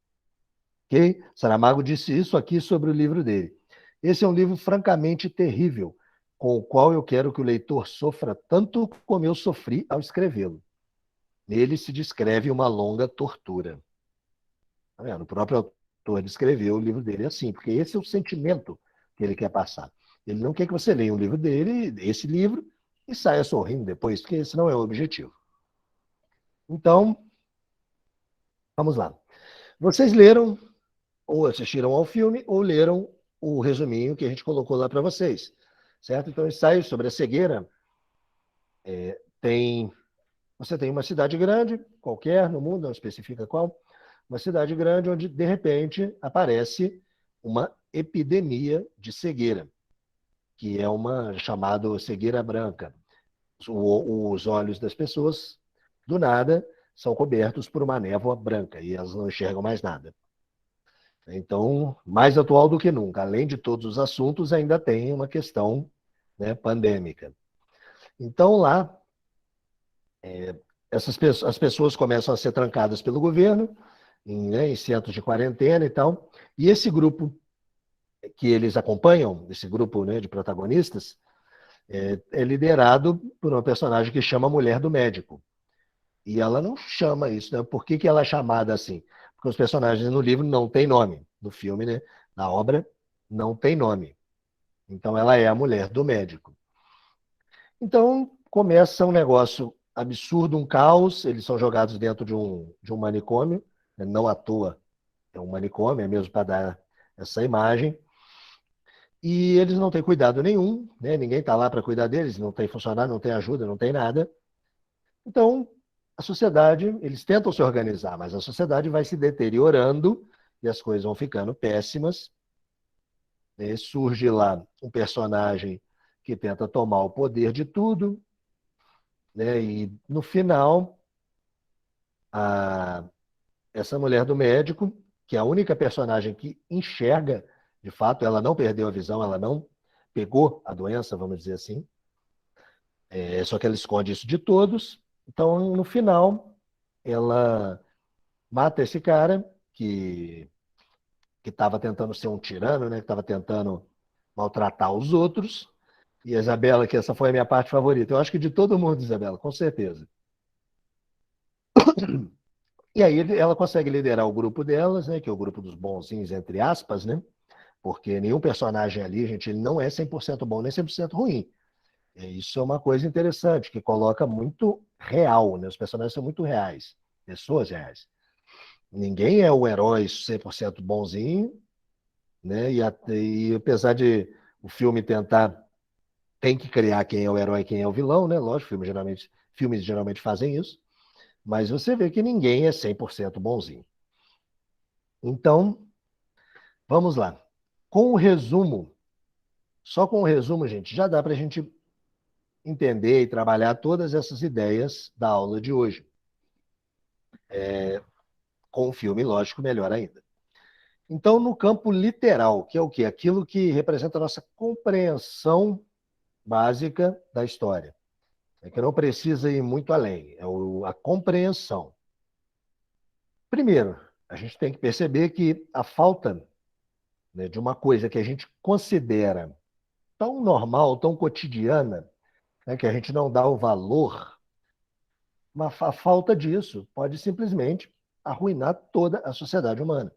Ok? Saramago disse isso aqui sobre o livro dele. Esse é um livro francamente terrível. com o qual eu quero que o leitor sofra tanto como eu sofri ao escrevê-lo. Nele se descreve uma longa tortura. Tá vendo? O próprio autor descreveu o livro dele assim, porque esse é o sentimento que ele quer passar. Ele não quer que você leia um livro dele, esse livro, e saia sorrindo depois, porque esse não é o objetivo. Então, vamos lá. Vocês leram, ou assistiram ao filme, ou leram o resuminho que a gente colocou lá para vocês, certo? Então, ensaio sobre a cegueira você tem uma cidade grande, qualquer no mundo, não especifica qual, uma cidade grande onde, de repente, aparece uma epidemia de cegueira, que é uma chamada cegueira branca. Os olhos das pessoas, do nada, são cobertos por uma névoa branca e elas não enxergam mais nada. Então, mais atual do que nunca. Além de todos os assuntos, ainda tem uma questão, né, pandêmica. Então, lá, as pessoas começam a ser trancadas pelo governo, em centros de quarentena e tal, e esse grupo que eles acompanham, esse grupo, né, de protagonistas, é liderado por uma personagem que chama a Mulher do Médico. E ela não chama isso, né? Por que ela é chamada assim? Porque os personagens no livro não têm nome. No filme, né? Na obra, não tem nome. Então ela é a Mulher do Médico. Então começa um negócio absurdo, um caos. Eles são jogados dentro de um manicômio, né? Não à toa é um manicômio, é mesmo para dar essa imagem. E eles não têm cuidado nenhum, né? Ninguém está lá para cuidar deles, não tem funcionário, não tem ajuda, não tem nada. Então, a sociedade, eles tentam se organizar, mas a sociedade vai se deteriorando e as coisas vão ficando péssimas. Né? Surge lá um personagem que tenta tomar o poder de tudo, né? E no final, essa mulher do médico, que é a única personagem que enxerga, de fato, ela não perdeu a visão, ela não pegou a doença, vamos dizer assim, só que ela esconde isso de todos. Então, no final, ela mata esse cara que estava tentando ser um tirano, né? Que estava tentando maltratar os outros. E a Isabela, que essa foi a minha parte favorita. Eu acho que de todo mundo, Isabela, com certeza. E aí ela consegue liderar o grupo delas, né? Que é o grupo dos bonzinhos, entre aspas, né? Porque nenhum personagem ali, gente, ele não é 100% bom nem 100% ruim. Isso é uma coisa interessante, que coloca muito real, né? Os personagens são muito reais, pessoas reais. Ninguém é o herói 100% bonzinho, né? E apesar de o filme tem que criar quem é o herói e quem é o vilão, né? Lógico, filmes geralmente fazem isso, mas você vê que ninguém é 100% bonzinho. Então, vamos lá. Com o resumo, só com o resumo, gente, já dá para a gente entender e trabalhar todas essas ideias da aula de hoje. Com o filme, lógico, melhor ainda. Então, no campo literal, que é o quê? Aquilo que representa a nossa compreensão básica da história. É que não precisa ir muito além, a compreensão. Primeiro, a gente tem que perceber que a falta, né, de uma coisa que a gente considera tão normal, tão cotidiana, né, que a gente não dá o valor, a falta disso pode simplesmente arruinar toda a sociedade humana.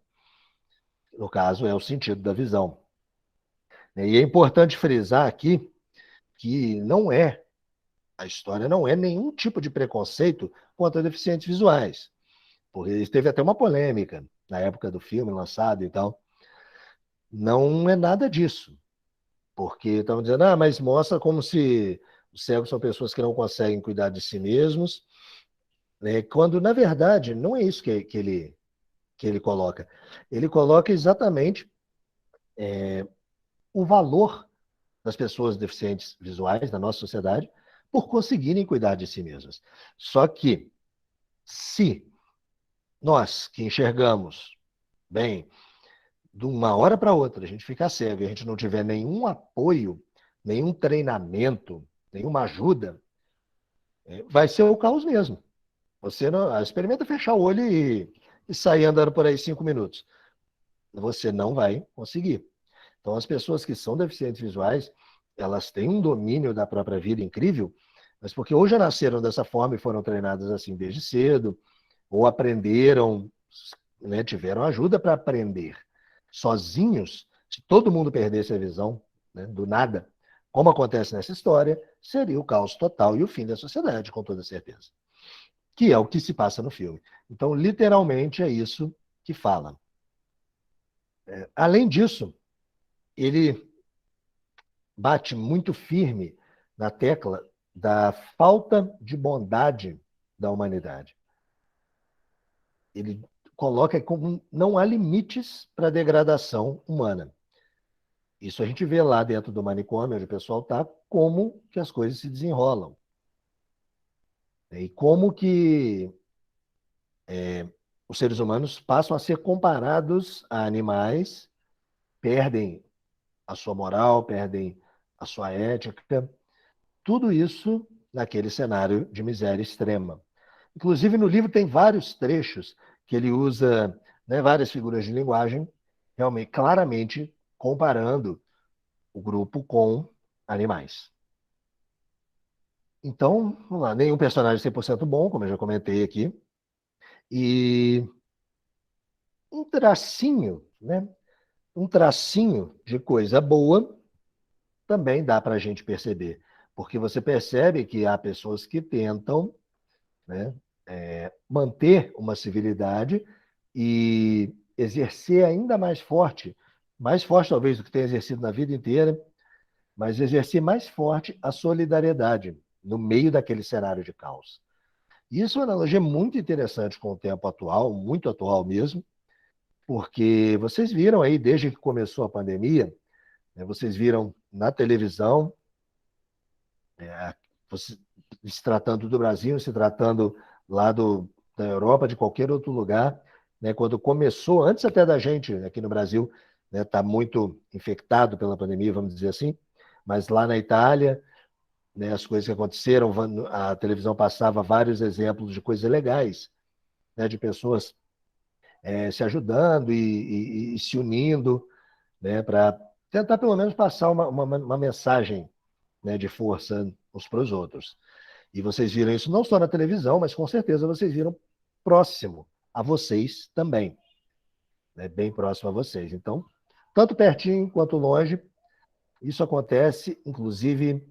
No caso, é o sentido da visão. E é importante frisar aqui que a história não é nenhum tipo de preconceito contra deficientes visuais. Porque teve até uma polêmica na época do filme lançado e tal. Não é nada disso. Porque estavam dizendo, mas mostra como se os cegos são pessoas que não conseguem cuidar de si mesmos, né? Quando, na verdade, não é isso que ele coloca. Ele coloca exatamente o valor das pessoas deficientes visuais na nossa sociedade por conseguirem cuidar de si mesmas. Só que, se nós que enxergamos bem, de uma hora para outra, a gente ficar cego e a gente não tiver nenhum apoio, nenhum treinamento, nenhuma ajuda, vai ser o caos mesmo. Você não experimenta fechar o olho e sair andando por aí 5 minutos. Você não vai conseguir. Então, as pessoas que são deficientes visuais, elas têm um domínio da própria vida incrível, mas porque ou já nasceram dessa forma e foram treinadas assim desde cedo, ou aprenderam, né, tiveram ajuda para aprender. Sozinhos, se todo mundo perdesse a visão, né, do nada, como acontece nessa história, seria o caos total e o fim da sociedade, com toda certeza. Que é o que se passa no filme. Então, literalmente, é isso que fala. Além disso, ele bate muito firme na tecla da falta de bondade da humanidade. Ele coloca como não há limites para a degradação humana. Isso a gente vê lá dentro do manicômio, onde o pessoal está, como que as coisas se desenrolam. E como que os seres humanos passam a ser comparados a animais, perdem a sua moral, perdem a sua ética. Tudo isso naquele cenário de miséria extrema. Inclusive, no livro tem vários trechos que ele usa, né, várias figuras de linguagem, realmente, claramente comparando o grupo com animais. Então, vamos lá, nenhum personagem 100% bom, como eu já comentei aqui, e um tracinho, né? Um tracinho de coisa boa também dá para a gente perceber, porque você percebe que há pessoas que tentam, né, manter uma civilidade e exercer ainda mais forte talvez do que tem exercido na vida inteira, mas exercer mais forte a solidariedade no meio daquele cenário de caos. Isso é uma analogia muito interessante com o tempo atual, muito atual mesmo, porque vocês viram aí, desde que começou a pandemia, né, vocês viram na televisão, é, se tratando do Brasil, se tratando lá da Europa, de qualquer outro lugar, né, quando começou, antes até da gente, aqui no Brasil, né, tá muito infectado pela pandemia, vamos dizer assim, mas lá na Itália, né, as coisas que aconteceram, a televisão passava vários exemplos de coisas legais, né, de pessoas se ajudando e se unindo, né, para tentar pelo menos passar uma mensagem, né, de força uns para os outros. E vocês viram isso não só na televisão, mas com certeza vocês viram próximo a vocês também, né, bem próximo a vocês. Então, tanto pertinho quanto longe, isso acontece, inclusive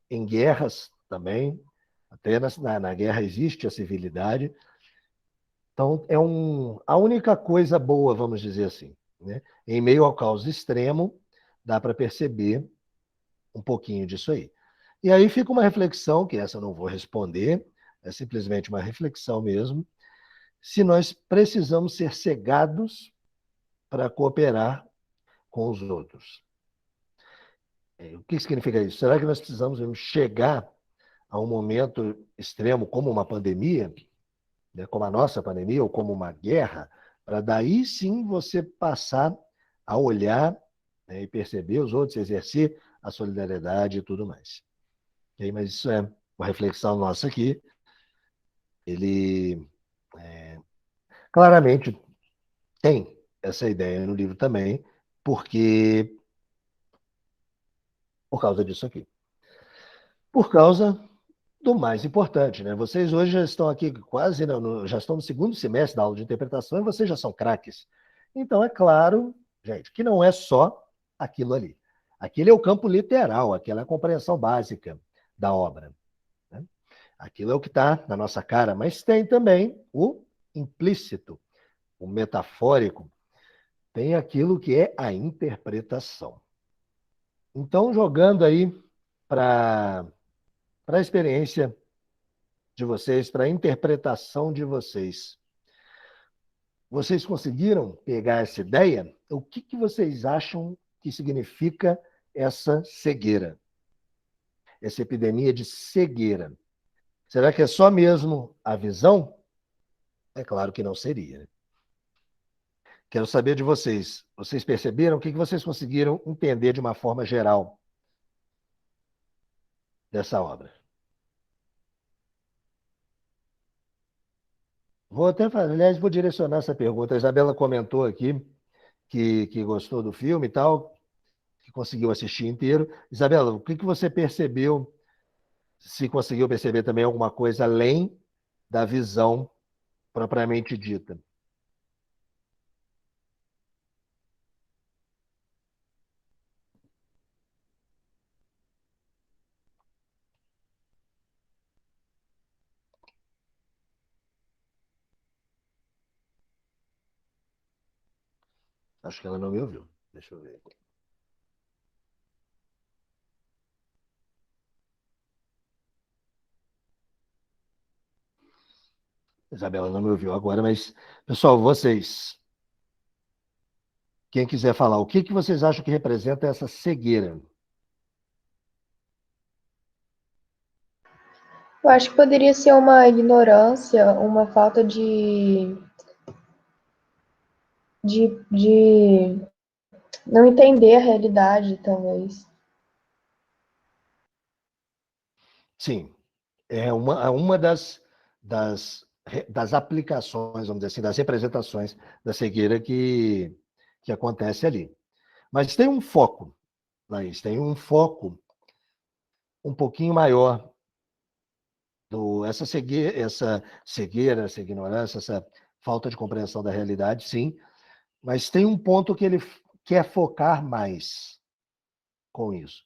em guerras também. Até na guerra existe a civilidade. Então, a única coisa boa, vamos dizer assim, né? Em meio ao caos extremo, dá para perceber um pouquinho disso aí. E aí fica uma reflexão, que essa eu não vou responder, é simplesmente uma reflexão mesmo, se nós precisamos ser cegados para cooperar com os outros. O que significa isso? Será que nós precisamos chegar a um momento extremo como uma pandemia, né, como a nossa pandemia, ou como uma guerra, para daí sim você passar a olhar, né, e perceber os outros, exercer a solidariedade e tudo mais. Mas isso é uma reflexão nossa aqui. Ele claramente tem essa ideia no livro também, porque por causa disso aqui. Por causa do mais importante, né? Vocês hoje já estão aqui quase, já estão no segundo semestre da aula de interpretação e vocês já são craques. Então, é claro, gente, que não é só aquilo ali. Aquilo é o campo literal, aquela é a compreensão básica da obra, né? Aquilo é o que está na nossa cara, mas tem também o implícito, o metafórico, tem aquilo que é a interpretação. Então, jogando aí para a experiência de vocês, para a interpretação de vocês. Vocês conseguiram pegar essa ideia? O que vocês acham que significa essa cegueira? Essa epidemia de cegueira? Será que é só mesmo a visão? É claro que não seria, né? Quero saber de vocês. Vocês perceberam? O que vocês conseguiram entender de uma forma geral dessa obra? Vou até, aliás, vou direcionar essa pergunta. A Isabela comentou aqui que gostou do filme e tal, conseguiu assistir inteiro. Isabela, o que você percebeu, se conseguiu perceber também alguma coisa além da visão propriamente dita? Acho que ela não me ouviu. Deixa eu ver. Isabela não me ouviu agora, mas, pessoal, vocês, quem quiser falar, o que vocês acham que representa essa cegueira? Eu acho que poderia ser uma ignorância, uma falta de não entender a realidade, talvez. Sim, é uma das aplicações, vamos dizer assim, das representações da cegueira que acontece ali. Mas tem um foco, Laís, tem um foco um pouquinho maior essa cegueira, essa ignorância, essa falta de compreensão da realidade, sim, mas tem um ponto que ele quer focar mais com isso.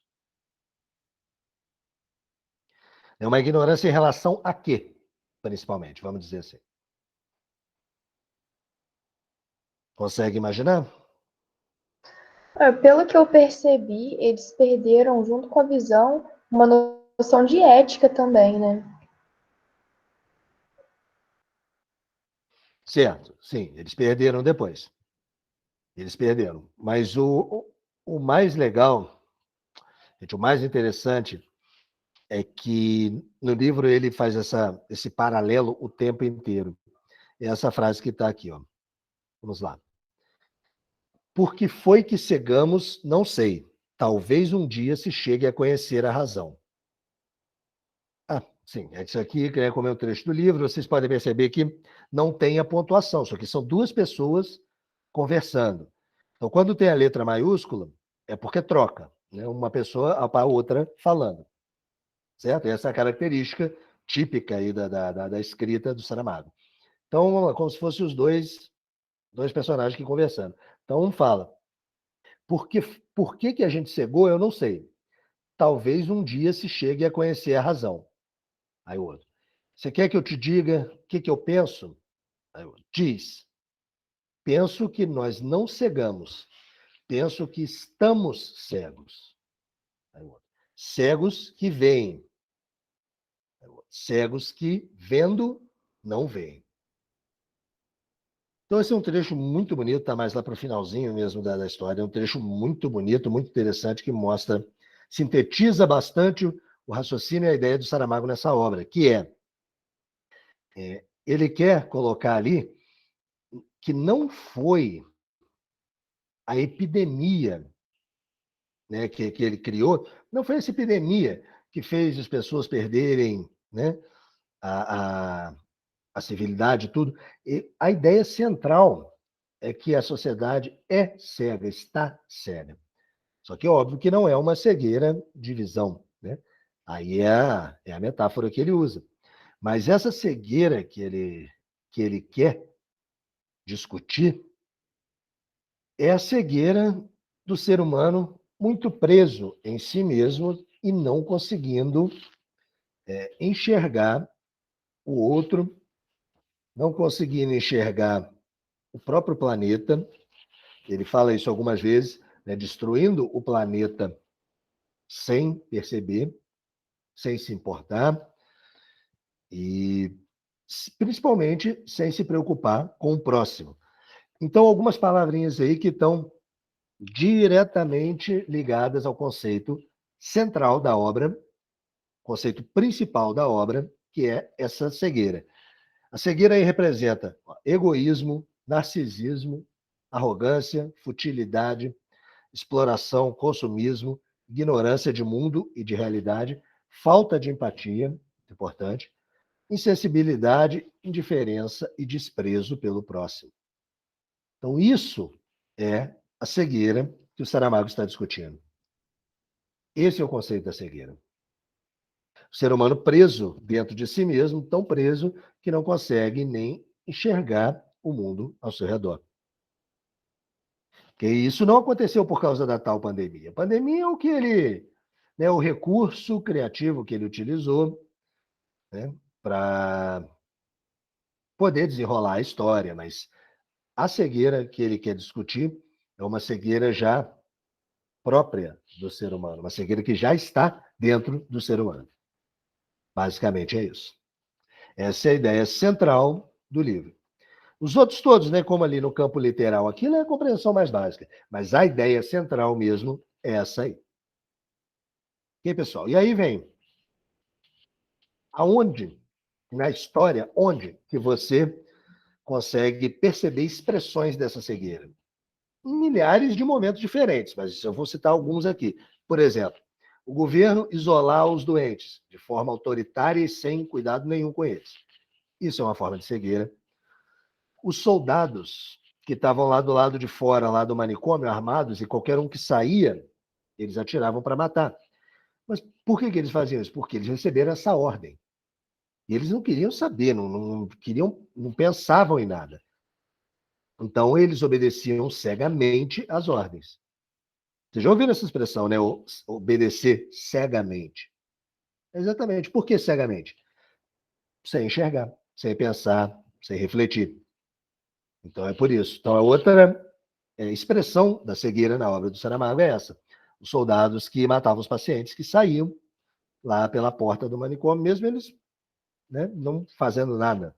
É uma ignorância em relação a quê, principalmente, vamos dizer assim. Consegue imaginar? Pelo que eu percebi, eles perderam, junto com a visão, uma noção de ética também, né? Certo, sim, eles perderam depois. Eles perderam. Mas o mais legal, gente, o mais interessante é que no livro ele faz esse paralelo o tempo inteiro. É essa frase que está aqui, ó. Vamos lá. Por que foi que cegamos? Não sei. Talvez um dia se chegue a conhecer a razão. Ah, sim, é isso aqui, como é o trecho do livro, vocês podem perceber que não tem a pontuação, só que são duas pessoas conversando. Então, quando tem a letra maiúscula, é porque troca, né? Uma pessoa para a outra falando, certo? Essa é a característica típica aí da escrita do Saramago. Então, é como se fossem os dois personagens que conversando. Então, um fala, por que a gente cegou, eu não sei. Talvez um dia se chegue a conhecer a razão. Aí o outro, você quer que eu te diga o que eu penso? Aí o outro, diz, penso que nós não cegamos, penso que estamos cegos. Aí o outro, cegos que veem, cegos que vendo não veem. Então, esse é um trecho muito bonito, está mais lá para o finalzinho mesmo da história. É um trecho muito bonito, muito interessante, que mostra, sintetiza bastante o raciocínio e a ideia do Saramago nessa obra, que ele quer colocar ali que não foi a epidemia, né, que ele criou, não foi essa epidemia que fez as pessoas perderem, né, a, a, a civilidade e tudo. E a ideia central é que a sociedade é cega, está cega. Só que é óbvio que não é uma cegueira de visão, né? Aí é a metáfora que ele usa. Mas essa cegueira que ele quer discutir é a cegueira do ser humano muito preso em si mesmo e não conseguindo enxergar o outro, não conseguindo enxergar o próprio planeta. Ele fala isso algumas vezes, né, destruindo o planeta sem perceber, sem se importar e principalmente sem se preocupar com o próximo. Então, algumas palavrinhas aí que estão diretamente ligadas ao conceito central da obra, conceito principal da obra, que é essa cegueira. A cegueira aí representa egoísmo, narcisismo, arrogância, futilidade, exploração, consumismo, ignorância de mundo e de realidade, falta de empatia, importante, insensibilidade, indiferença e desprezo pelo próximo. Então, isso é a cegueira que o Saramago está discutindo. Esse é o conceito da cegueira. O ser humano preso dentro de si mesmo, tão preso que não consegue nem enxergar o mundo ao seu redor. Porque isso não aconteceu por causa da tal pandemia. A pandemia é o que ele, né, o recurso criativo que ele utilizou, né, para poder desenrolar a história, mas a cegueira que ele quer discutir é uma cegueira já própria do ser humano, uma cegueira que já está dentro do ser humano. Basicamente é isso. Essa é a ideia central do livro. Os outros todos, né, como ali no campo literal, aquilo é a compreensão mais básica, mas a ideia central mesmo é essa aí. Ok, pessoal? E aí vem aonde, na história, onde que você consegue perceber expressões dessa cegueira? Em milhares de momentos diferentes, mas eu vou citar alguns aqui. Por exemplo, o governo isolar os doentes de forma autoritária e sem cuidado nenhum com eles. Isso é uma forma de cegueira. Os soldados que estavam lá do lado de fora, lá do manicômio, armados, e qualquer um que saía, eles atiravam para matar. Mas por que eles faziam isso? Porque eles receberam essa ordem. E eles não queriam saber, não queriam, não pensavam em nada. Então, eles obedeciam cegamente às ordens. Vocês já ouviram essa expressão, né? Obedecer cegamente. Exatamente. Por que cegamente? Sem enxergar, sem pensar, sem refletir. Então, é por isso. Então, a outra expressão da cegueira na obra do Saramago é essa. Os soldados que matavam os pacientes que saíam lá pela porta do manicômio, mesmo eles, né, não fazendo nada.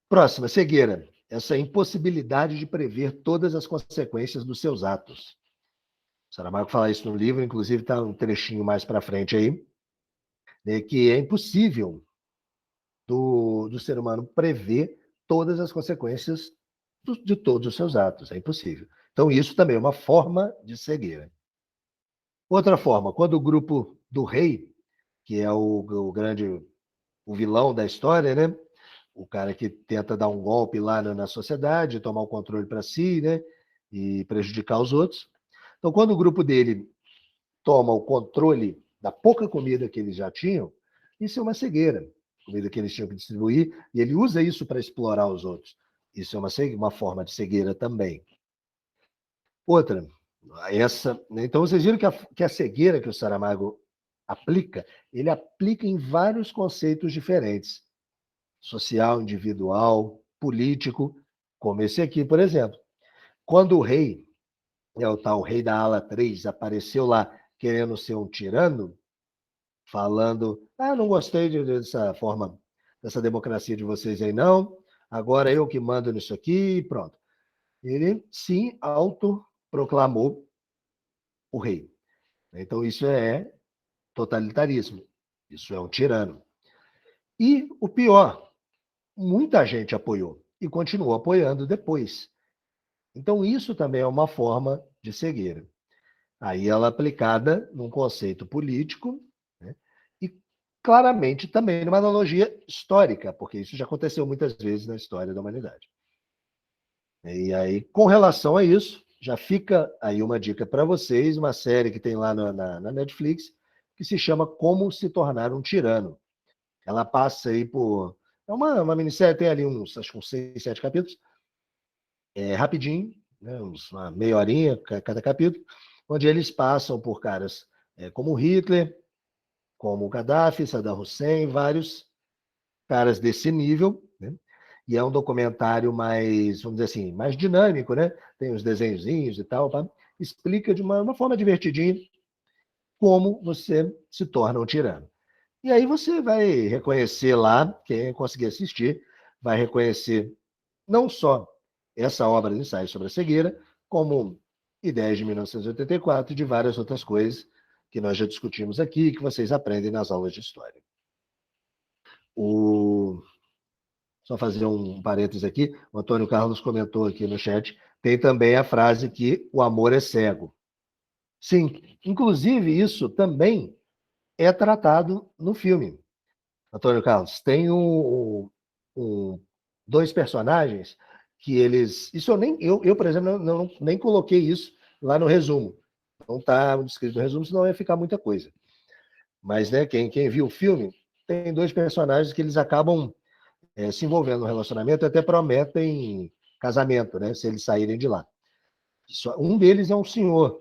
Próxima, cegueira. Essa impossibilidade de prever todas as consequências dos seus atos. O Saramago fala isso no livro, inclusive está um trechinho mais para frente aí, né, que é impossível do ser humano prever todas as consequências de todos os seus atos. É impossível. Então, isso também é uma forma de cegueira. Outra forma, quando o grupo do rei, que é o grande, o vilão da história, né? O cara que tenta dar um golpe lá na sociedade, tomar o controle para si, né? E prejudicar os outros. Então, quando o grupo dele toma o controle da pouca comida que eles já tinham, isso é uma cegueira. Comida que eles tinham que distribuir, e ele usa isso para explorar os outros. Isso é uma forma de cegueira também. Outra, essa. Então, vocês viram que a cegueira que o Saramago aplica, ele aplica em vários conceitos diferentes: social, individual, político, como esse aqui, por exemplo. Quando o rei, o tal rei da ala 3, apareceu lá querendo ser um tirano, falando: não gostei dessa forma, dessa democracia de vocês aí, não, agora eu que mando nisso aqui, e pronto. Ele se autoproclamou o rei. Então, isso é totalitarismo, isso é um tirano. E o pior, muita gente apoiou e continuou apoiando depois. Então, isso também é uma forma de cegueira. Aí ela aplicada num conceito político, né? E claramente também numa analogia histórica, porque isso já aconteceu muitas vezes na história da humanidade. E aí, com relação a isso, já fica aí uma dica para vocês, uma série que tem lá na Netflix, que se chama Como se Tornar um Tirano. Ela passa aí por... É uma minissérie, tem ali acho que uns 6, 7 capítulos, rapidinho, né, uma meia horinha cada capítulo, onde eles passam por caras como Hitler, como Gaddafi, Saddam Hussein, vários caras desse nível, né? E é um documentário mais, vamos dizer assim, mais dinâmico, né? Tem os desenhozinhos e tal, tá? Explica de uma forma divertidinha como você se torna um tirano. E aí você vai reconhecer lá, quem conseguir assistir, vai reconhecer não só essa obra de ensaio sobre a cegueira, como Ideias de 1984 e de várias outras coisas que nós já discutimos aqui, que vocês aprendem nas aulas de história. Só fazer um parênteses aqui, o Antônio Carlos comentou aqui no chat, tem também a frase que o amor é cego. Sim, inclusive isso também é tratado no filme. Antônio Carlos, tem dois personagens que eles... Isso eu, por exemplo, nem coloquei isso lá no resumo. Não está descrito no resumo, senão ia ficar muita coisa. Mas, né, quem viu o filme, tem dois personagens que eles acabam se envolvendo no relacionamento e até prometem casamento, né, se eles saírem de lá. Um deles é um senhor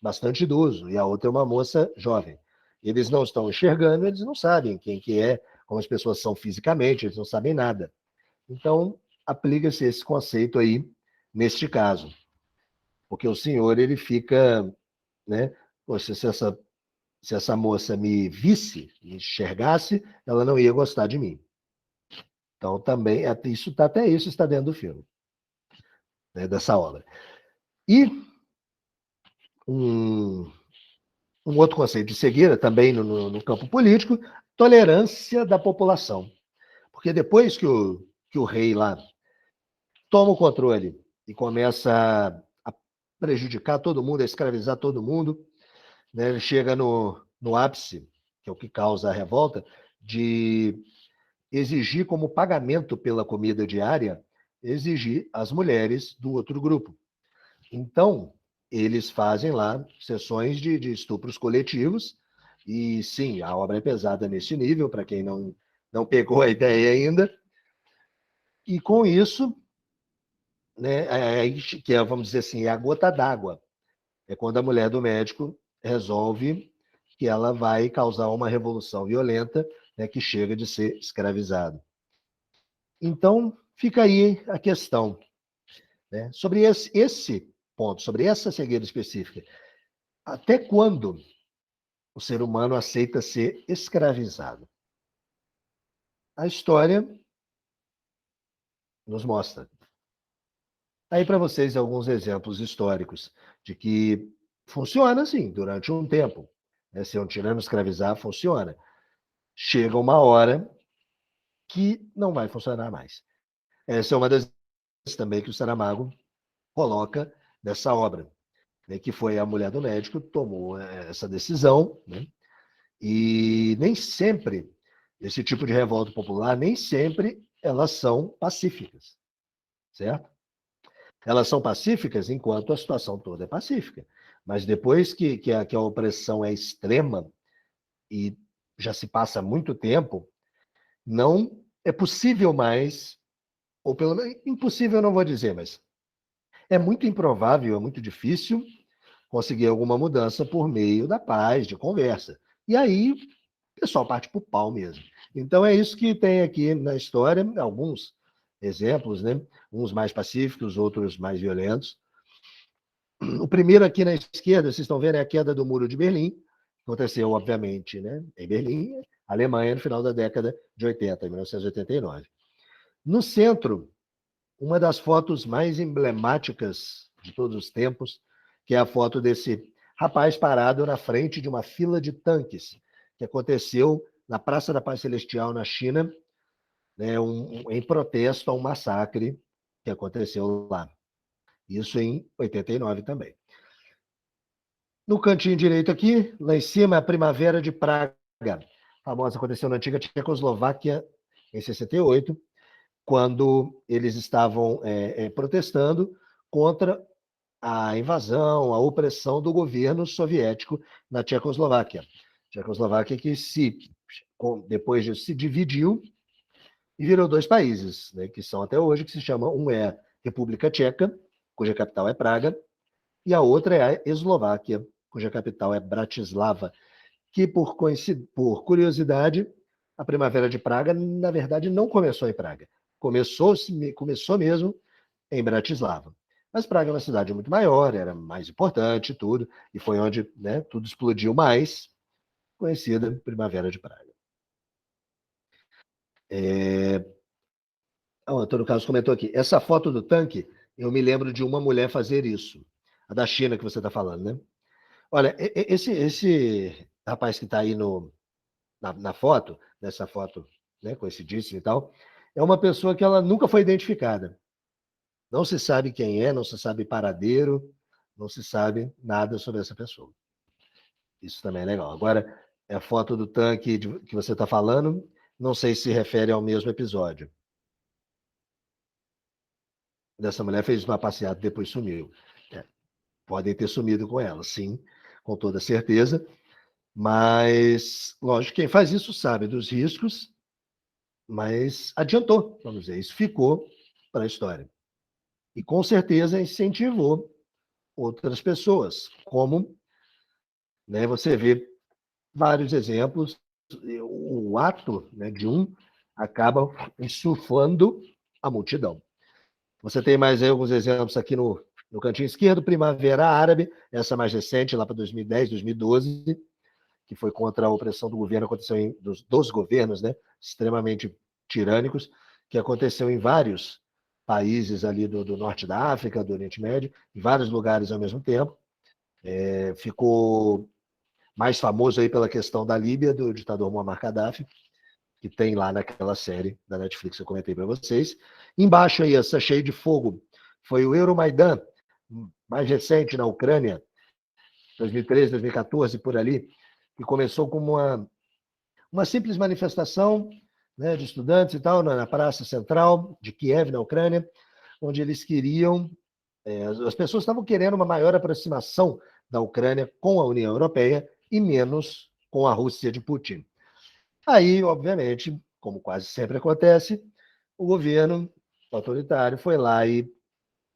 bastante idoso e a outra é uma moça jovem. Eles não estão enxergando, eles não sabem quem que é, como as pessoas são fisicamente, eles não sabem nada. Então, aplica-se esse conceito aí neste caso. Porque o senhor, ele fica, né? Poxa, se essa moça me visse, me enxergasse, ela não ia gostar de mim. Então, também, até isso está dentro do filme, né, dessa obra. E um outro conceito de cegueira, também no campo político, tolerância da população. Porque depois que o rei lá toma o controle e começa a prejudicar todo mundo, a escravizar todo mundo, né, ele chega no ápice, que é o que causa a revolta, de exigir como pagamento pela comida diária, exigir as mulheres do outro grupo. Então, eles fazem lá sessões de estupros coletivos, e sim, a obra é pesada nesse nível, para quem não pegou a ideia ainda, e com isso, né, que é, vamos dizer assim, é a gota d'água. É quando a mulher do médico resolve que ela vai causar uma revolução violenta, né, que chega de ser escravizado. Então, fica aí a questão, né, sobre esse ponto, sobre essa cegueira específica. Até quando o ser humano aceita ser escravizado? A história nos mostra. Aí para vocês alguns exemplos históricos de que funciona assim durante um tempo. Né? Se um tirano escravizar, funciona. Chega uma hora que não vai funcionar mais. Essa é uma das também que o Saramago coloca nessa obra, né? Que foi a mulher do médico tomou essa decisão, né? E nem sempre esse tipo de revolta popular, nem sempre elas são pacíficas, certo? Elas são pacíficas enquanto a situação toda é pacífica. Mas depois que a opressão é extrema e já se passa muito tempo, não é possível mais, ou pelo menos impossível eu não vou dizer, mas é muito improvável, é muito difícil conseguir alguma mudança por meio da paz, de conversa. E aí o pessoal parte para o pau mesmo. Então é isso que tem aqui na história, alguns exemplos, né? Uns mais pacíficos, outros mais violentos. O primeiro aqui na esquerda, vocês estão vendo, é a queda do Muro de Berlim. Aconteceu, obviamente, né, em Berlim, Alemanha, no final da década de 80, 1989. No centro, uma das fotos mais emblemáticas de todos os tempos, que é a foto desse rapaz parado na frente de uma fila de tanques, que aconteceu na Praça da Paz Celestial, na China, né, em protesto a um massacre que aconteceu lá. Isso em 89 também. No cantinho direito aqui, lá em cima, a Primavera de Praga. A famosa aconteceu na antiga Tchecoslováquia em 68, quando eles estavam protestando contra a invasão, a opressão do governo soviético na Tchecoslováquia. Tchecoslováquia que depois disso se dividiu e virou dois países, né, que são até hoje, que se chamam, um é República Tcheca, cuja capital é Praga, e a outra é a Eslováquia, cuja capital é Bratislava, que, por curiosidade, a Primavera de Praga, na verdade, não começou em Praga. Começou mesmo em Bratislava. Mas Praga é uma cidade muito maior, era mais importante tudo, e foi onde, né, tudo explodiu mais, conhecida Primavera de Praga. O Antônio Carlos comentou aqui, essa foto do tanque, eu me lembro de uma mulher fazer isso, a da China que você está falando, né? Olha, esse rapaz que está aí na foto, nessa foto, né, coincidíssima e tal, é uma pessoa que ela nunca foi identificada. Não se sabe quem é, não se sabe paradeiro, não se sabe nada sobre essa pessoa. Isso também é legal. Agora, a foto do tanque que você está falando, não sei se refere ao mesmo episódio. Dessa mulher fez uma passeata e depois sumiu. Podem ter sumido com ela, sim, com toda certeza. Mas, lógico, quem faz isso sabe dos riscos, mas adiantou, vamos dizer, isso ficou para a história. E com certeza incentivou outras pessoas, como, né, você vê vários exemplos, o ato, né, de um acaba insuflando a multidão. Você tem mais aí alguns exemplos aqui no cantinho esquerdo, Primavera Árabe, essa mais recente, lá para 2010, 2012, que foi contra a opressão do governo, aconteceu dos governos, né, extremamente tirânicos, que aconteceu em vários países ali do norte da África, do Oriente Médio, em vários lugares ao mesmo tempo. Ficou mais famoso aí pela questão da Líbia, do ditador Muammar Gaddafi, que tem lá naquela série da Netflix que eu comentei para vocês. Embaixo aí, essa cheia de fogo, foi o Euromaidan, mais recente na Ucrânia, 2013, 2014, por ali, que começou como uma simples manifestação, né, de estudantes e tal, na Praça Central de Kiev, na Ucrânia, onde eles queriam, as pessoas estavam querendo uma maior aproximação da Ucrânia com a União Europeia e menos com a Rússia de Putin. Aí, obviamente, como quase sempre acontece, o governo autoritário foi lá e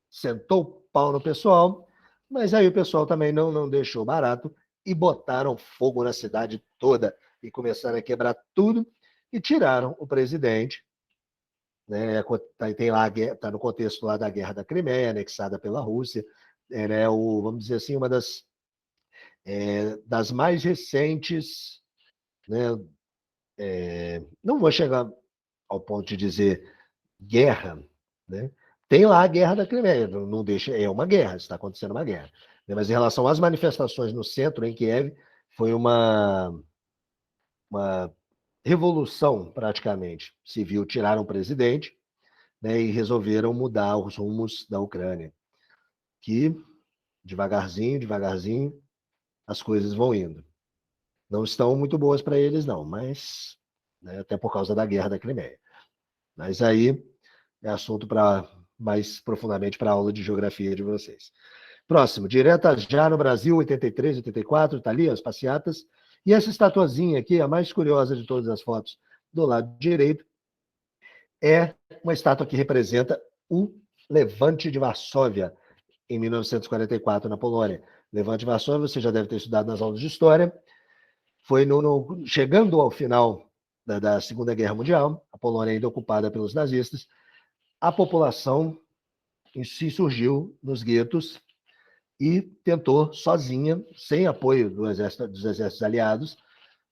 sentou o pau no pessoal, mas aí o pessoal também não deixou barato e botaram fogo na cidade toda e começaram a quebrar tudo e tiraram o presidente, né? Tem lá, está no contexto lá da Guerra da Crimeia, anexada pela Rússia, né? Vamos dizer assim, uma das mais recentes, né? Não vou chegar ao ponto de dizer guerra, né? Tem lá a Guerra da Crimeia, não deixa, é uma guerra, está acontecendo uma guerra. Mas em relação às manifestações no centro, em Kiev, foi uma revolução, praticamente, civil. Tiraram o presidente, né, e resolveram mudar os rumos da Ucrânia. Que, devagarzinho, devagarzinho, as coisas vão indo. Não estão muito boas para eles, não, mas, né, até por causa da Guerra da Crimeia. Mas aí é assunto para mais profundamente para a aula de geografia de vocês. Próximo, direta já no Brasil, 83, 84, está ali, as passeatas. E essa estatuazinha aqui, a mais curiosa de todas as fotos, do lado direito, é uma estátua que representa o Levante de Varsóvia, em 1944, na Polônia. Levante de Varsóvia, você já deve ter estudado nas aulas de história, foi chegando ao final da Segunda Guerra Mundial, a Polônia ainda ocupada pelos nazistas, a população em si surgiu nos guetos e tentou, sozinha, sem apoio dos exércitos aliados,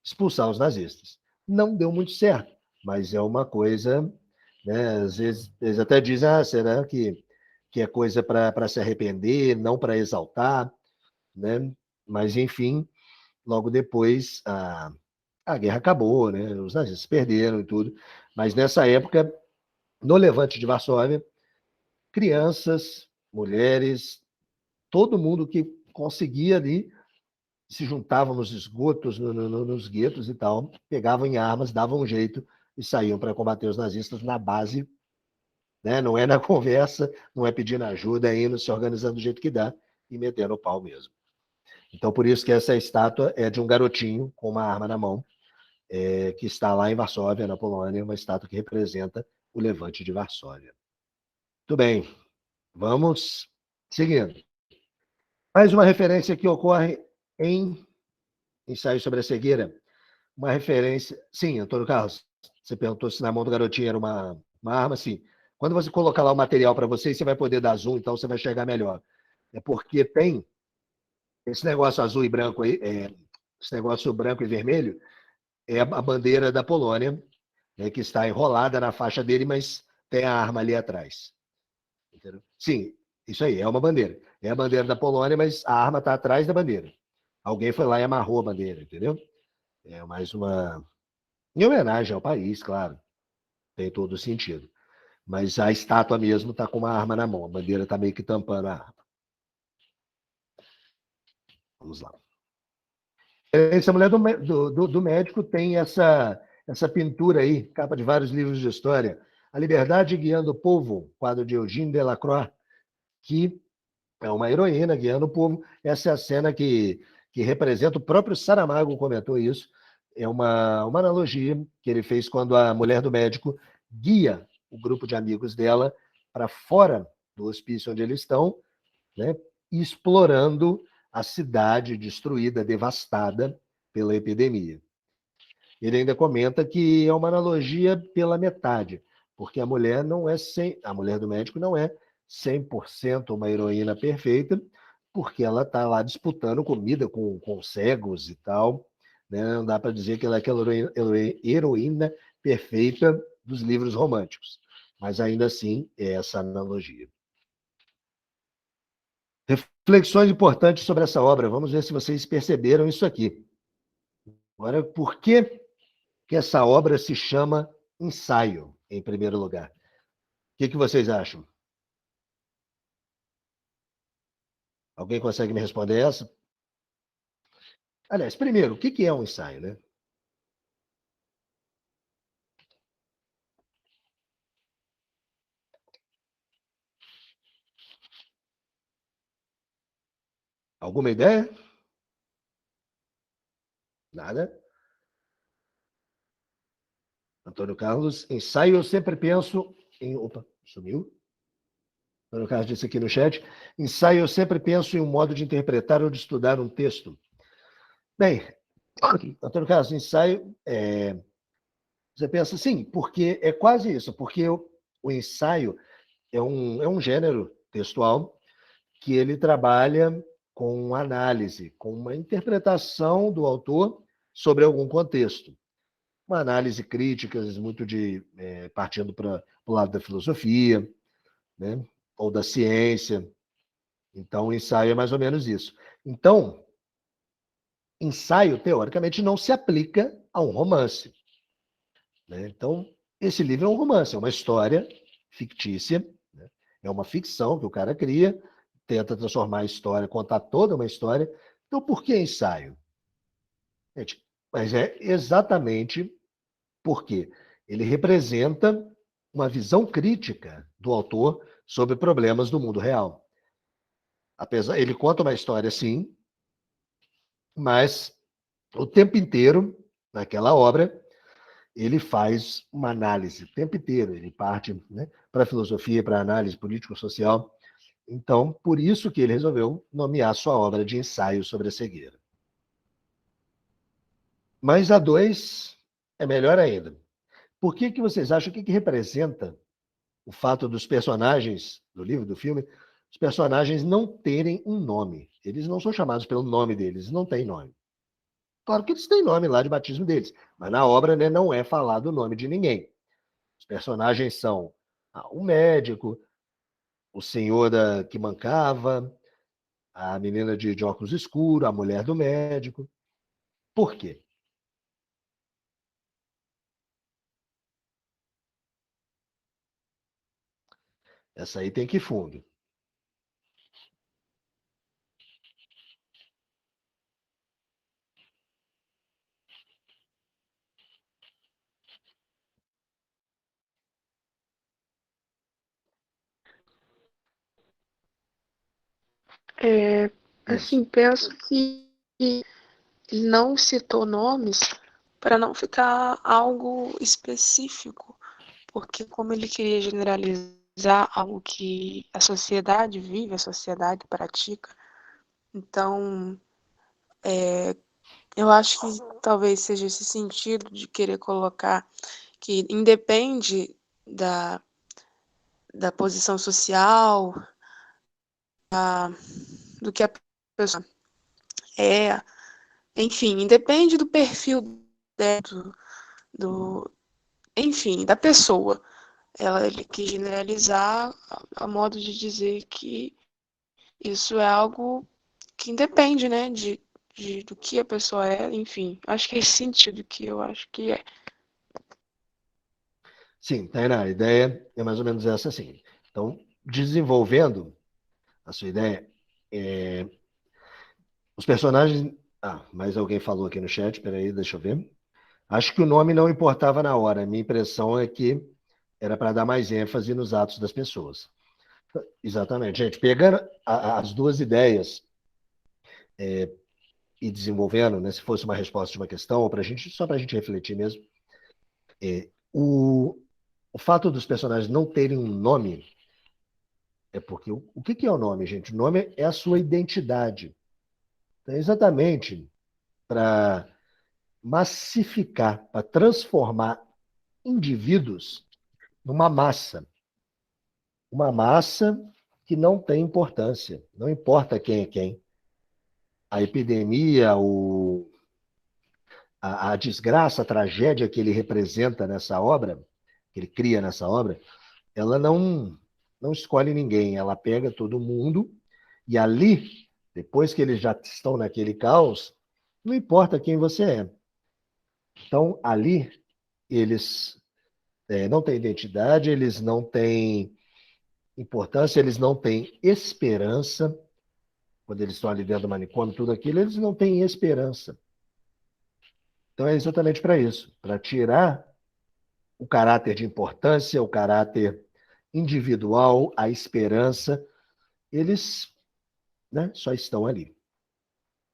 expulsar os nazistas. Não deu muito certo, mas é uma coisa, né, às vezes eles até dizem, será que é coisa para se arrepender, não para exaltar, né? Mas, enfim, logo depois a guerra acabou, né? Os nazistas perderam e tudo, mas nessa época, no Levante de Varsóvia, crianças, mulheres, todo mundo que conseguia ali se juntavam nos esgotos, nos guetos e tal, pegavam em armas, davam um jeito e saíam para combater os nazistas na base, né? Não é na conversa, não é pedindo ajuda, é indo se organizando do jeito que dá e metendo o pau mesmo. Então, por isso que essa estátua é de um garotinho com uma arma na mão, que está lá em Varsóvia, na Polônia, uma estátua que representa o Levante de Varsóvia. Muito bem, vamos seguindo. Mais uma referência que ocorre em Ensaio sobre a Cegueira. Uma referência... Sim, Antônio Carlos, você perguntou se na mão do garotinho era uma arma, sim. Quando você colocar lá o material para você vai poder dar zoom, então você vai enxergar melhor. É porque tem esse negócio azul e branco aí, esse negócio branco e vermelho, é a bandeira da Polônia, né, que está enrolada na faixa dele, mas tem a arma ali atrás. Entendeu? Sim, isso aí, é uma bandeira. É a bandeira da Polônia, mas a arma está atrás da bandeira. Alguém foi lá e amarrou a bandeira, entendeu? É mais uma... Em homenagem ao país, claro. Tem todo o sentido. Mas a estátua mesmo está com uma arma na mão. A bandeira está meio que tampando a arma. Vamos lá. Essa mulher do médico tem essa pintura aí, capa de vários livros de história. A Liberdade Guiando o Povo, quadro de Eugène Delacroix, que É uma heroína guiando o povo. Essa é a cena que representa, o próprio Saramago comentou isso, é uma analogia que ele fez quando a mulher do médico guia o grupo de amigos dela para fora do hospício onde eles estão, né, explorando a cidade destruída, devastada pela epidemia. Ele ainda comenta que é uma analogia pela metade, porque a mulher não é a mulher do médico não é 100% uma heroína perfeita, porque ela está lá disputando comida com cegos e tal, né? Não dá para dizer que ela é aquela heroína perfeita dos livros românticos, mas ainda assim é essa analogia. Reflexões importantes sobre essa obra. Vamos ver se vocês perceberam isso aqui. Agora, por que essa obra se chama ensaio, em primeiro lugar? O que vocês acham? Alguém consegue me responder essa? Aliás, primeiro, o que é um ensaio, né? Alguma ideia? Nada? Antônio Carlos, ensaio eu sempre penso em... Opa, sumiu? Antônio Carlos disse aqui no chat, ensaio eu sempre penso em um modo de interpretar ou de estudar um texto. Bem, Antônio Carlos, ensaio, você pensa, sim, porque é quase isso, porque o ensaio é um gênero textual que ele trabalha com análise, com uma interpretação do autor sobre algum contexto. Uma análise crítica, muito partindo para o lado da filosofia, né? Ou da ciência. Então, o ensaio é mais ou menos isso. Então, ensaio, teoricamente, não se aplica a um romance, né? Então, esse livro é um romance, é uma história fictícia, né? É uma ficção que o cara cria, tenta transformar a história, contar toda uma história. Então, por que ensaio? Gente, mas é exatamente porque ele representa uma visão crítica do autor sobre problemas do mundo real. Ele conta uma história, sim, mas o tempo inteiro, naquela obra, ele faz uma análise, o tempo inteiro. Ele parte, né, para a filosofia, para a análise político-social. Então, por isso que ele resolveu nomear sua obra de ensaio sobre a cegueira. Mas a 2 é melhor ainda. Por que vocês acham, que representa o fato dos personagens do livro, do filme, os personagens não terem um nome? Eles não são chamados pelo nome deles, não têm nome. Claro que eles têm nome lá de batismo deles, mas na obra, né, não é falado o nome de ninguém. Os personagens são o médico, o senhor que mancava, a menina de óculos escuros, a mulher do médico. Por quê? Essa aí tem que ir fundo. Assim, penso que ele não citou nomes para não ficar algo específico, porque como ele queria generalizar algo que a sociedade vive, a sociedade pratica, então eu acho que talvez seja esse sentido de querer colocar que independe da posição social, do que a pessoa é, enfim, independe do perfil enfim, da pessoa. Ele quis generalizar a modo de dizer que isso é algo que independe, né, do que a pessoa é, enfim. Acho que é esse sentido que eu acho que é. Sim, Tainá, a ideia é mais ou menos essa, assim. Então, desenvolvendo a sua ideia, os personagens... mais alguém falou aqui no chat, peraí, deixa eu ver. Acho que o nome não importava na hora. A minha impressão é que era para dar mais ênfase nos atos das pessoas. Exatamente, gente. Pegando as duas ideias e desenvolvendo, né, se fosse uma resposta de uma questão, ou só para a gente refletir mesmo, o fato dos personagens não terem um nome é porque o que é o nome, gente? O nome é a sua identidade. Então, é exatamente para massificar, para transformar indivíduos numa massa. Uma massa que não tem importância. Não importa quem é quem. A epidemia, a desgraça, a tragédia que ele representa nessa obra, que ele cria nessa obra, ela não escolhe ninguém. Ela pega todo mundo e ali, depois que eles já estão naquele caos, não importa quem você é. Então, ali, eles não têm identidade, eles não têm importância, eles não têm esperança. Quando eles estão ali dentro do manicômio, tudo aquilo, eles não têm esperança. Então, é exatamente para isso, para tirar o caráter de importância, o caráter individual, a esperança, eles, né, só estão ali.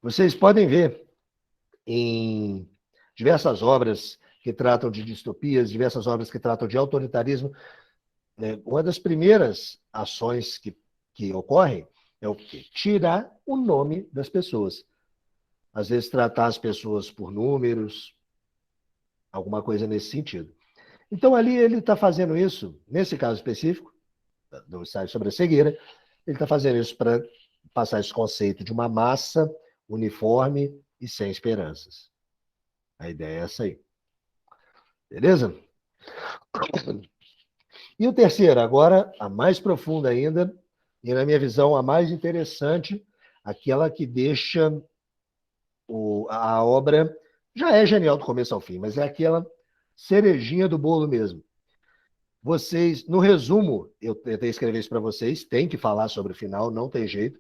Vocês podem ver em diversas obras que tratam de distopias, diversas obras que tratam de autoritarismo, né, uma das primeiras ações que ocorrem é o quê? Tirar o nome das pessoas. Às vezes tratar as pessoas por números, alguma coisa nesse sentido. Então ali ele está fazendo isso, nesse caso específico, do ensaio sobre a cegueira, ele está fazendo isso para passar esse conceito de uma massa uniforme e sem esperanças. A ideia é essa aí. Beleza? E o terceiro, agora a mais profunda ainda, e na minha visão a mais interessante, aquela que deixa a obra, já é genial do começo ao fim, mas é aquela cerejinha do bolo mesmo. Vocês, no resumo, eu tentei escrever isso para vocês, tem que falar sobre o final, não tem jeito.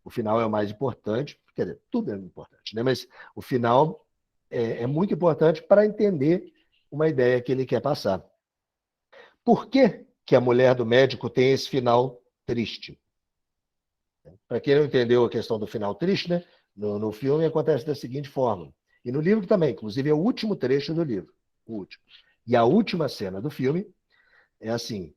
O final é o mais importante, quer dizer, tudo é importante, né? Mas o final é muito importante para entender uma ideia que ele quer passar. Por que que a mulher do médico tem esse final triste? Para quem não entendeu a questão do final triste, né? No filme acontece da seguinte forma. E no livro também, inclusive é o último trecho do livro. O último. E a última cena do filme é assim: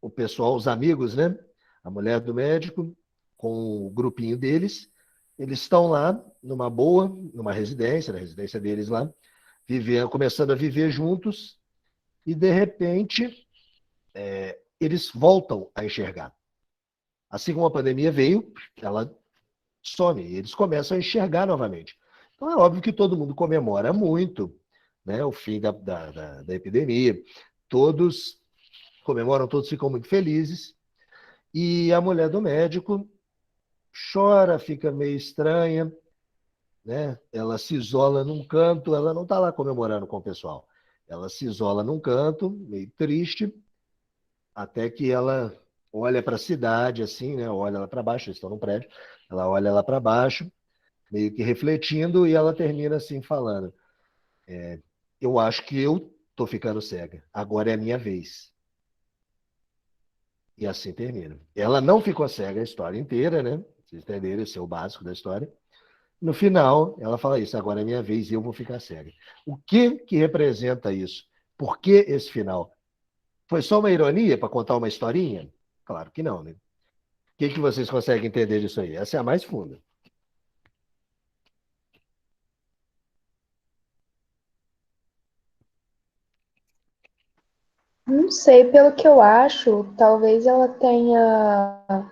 o pessoal, os amigos, né? A mulher do médico, com o grupinho deles, eles estão lá numa boa, numa residência, na residência deles lá, começando a viver juntos, e de repente eles voltam a enxergar. Assim como a pandemia veio, ela some, e eles começam a enxergar novamente. Então é óbvio que todo mundo comemora muito, né, o fim da epidemia, todos comemoram, todos ficam muito felizes, e a mulher do médico chora, fica meio estranha, né? Ela se isola num canto, ela não está lá comemorando com o pessoal. Ela se isola num canto, meio triste, até que ela olha para a cidade, assim, né? Olha lá para baixo, eles estão num prédio, ela olha lá para baixo, meio que refletindo, e ela termina assim falando: eu acho que eu estou ficando cega, agora é a minha vez. E assim termina. Ela não ficou cega a história inteira, né? Vocês entenderam, esse é o básico da história. No final, ela fala isso: agora é minha vez e eu vou ficar cega. O que representa isso? Por que esse final? Foi só uma ironia para contar uma historinha? Claro que não, né? O que vocês conseguem entender disso aí? Essa é a mais funda. Não sei, pelo que eu acho, talvez ela tenha.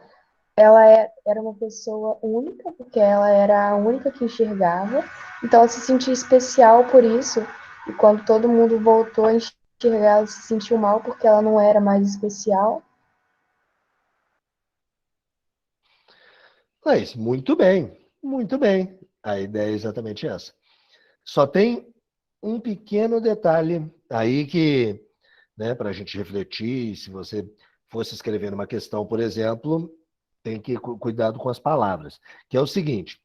Era uma pessoa única, porque ela era a única que enxergava. Então ela se sentia especial por isso. E quando todo mundo voltou a enxergar, ela se sentiu mal porque ela não era mais especial. Mas muito bem, muito bem. A ideia é exatamente essa. Só tem um pequeno detalhe aí que, né, para a gente refletir, se você fosse escrever uma questão, por exemplo, tem que cuidado com as palavras, que é o seguinte: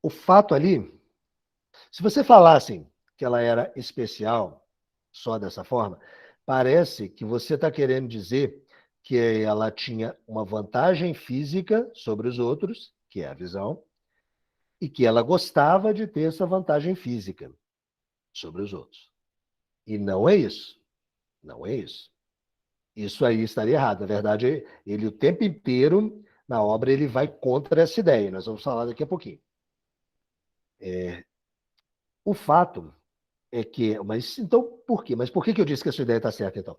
o fato ali, se você falasse que ela era especial só dessa forma, Parece que você está querendo dizer que ela tinha uma vantagem física sobre os outros, que é a visão, e que ela gostava de ter essa vantagem física sobre os outros. E não é isso. Não é isso. Isso aí estaria errado. Na verdade, ele o tempo inteiro, na obra, ele vai contra essa ideia. Nós vamos falar daqui a pouquinho. O fato é que... Mas então, por quê? Mas por que eu disse que a sua ideia está certa, então?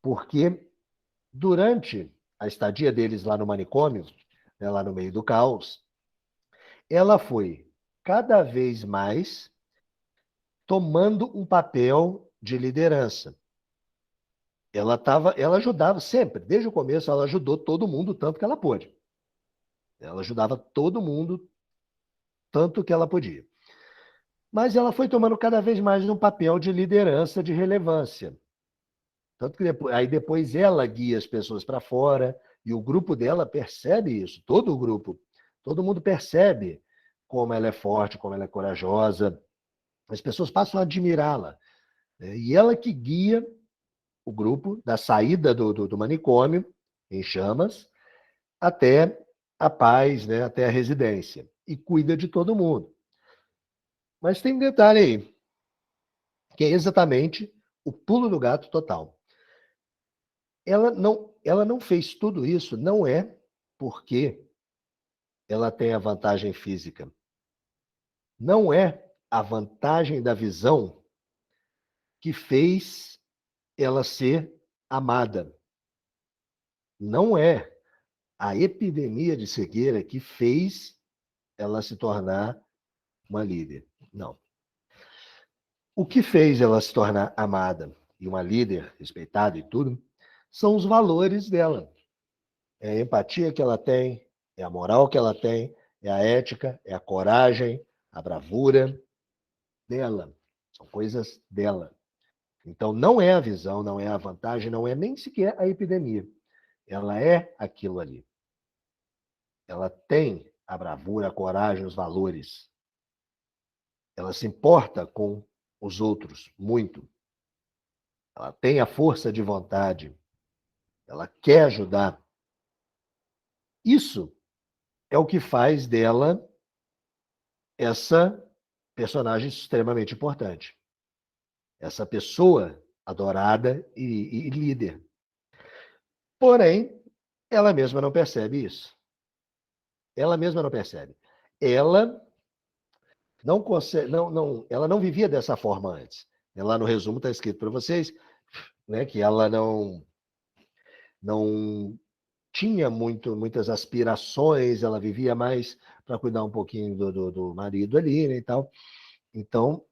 Porque durante a estadia deles lá no manicômio, né, lá no meio do caos, ela foi cada vez mais tomando um papel de liderança. Ela ajudava sempre, desde o começo, ela ajudou todo mundo tanto que ela pôde. Ela ajudava todo mundo tanto que ela podia. Mas ela foi tomando cada vez mais um papel de liderança, de relevância. Tanto que depois ela guia as pessoas para fora, e o grupo dela percebe isso, todo o grupo. Todo mundo percebe como ela é forte, como ela é corajosa. As pessoas passam a admirá-la, né? E ela que guia o grupo da saída do manicômio, em chamas, até a paz, né? Até a residência. E cuida de todo mundo. Mas tem um detalhe aí, que é exatamente o pulo do gato total. Ela não fez tudo isso, não é porque ela tem a vantagem física. Não é a vantagem da visão que fez ela ser amada. Não é a epidemia de cegueira que fez ela se tornar uma líder. Não. O que fez ela se tornar amada e uma líder respeitada e tudo são os valores dela. É a empatia que ela tem, é a moral que ela tem, é a ética, é a coragem, a bravura dela. São coisas dela. Então, não é a visão, não é a vantagem, não é nem sequer a epidemia. Ela é aquilo ali. Ela tem a bravura, a coragem, os valores. Ela se importa com os outros muito. Ela tem a força de vontade. Ela quer ajudar. Isso é o que faz dela essa personagem extremamente importante. Essa pessoa adorada e líder. Porém, ela mesma não percebe isso. Ela mesma não percebe. Ela não consegue, ela não vivia dessa forma antes. Lá no resumo está escrito para vocês, né, que ela não tinha muitas aspirações, ela vivia mais para cuidar um pouquinho do marido ali, né, e tal. Então,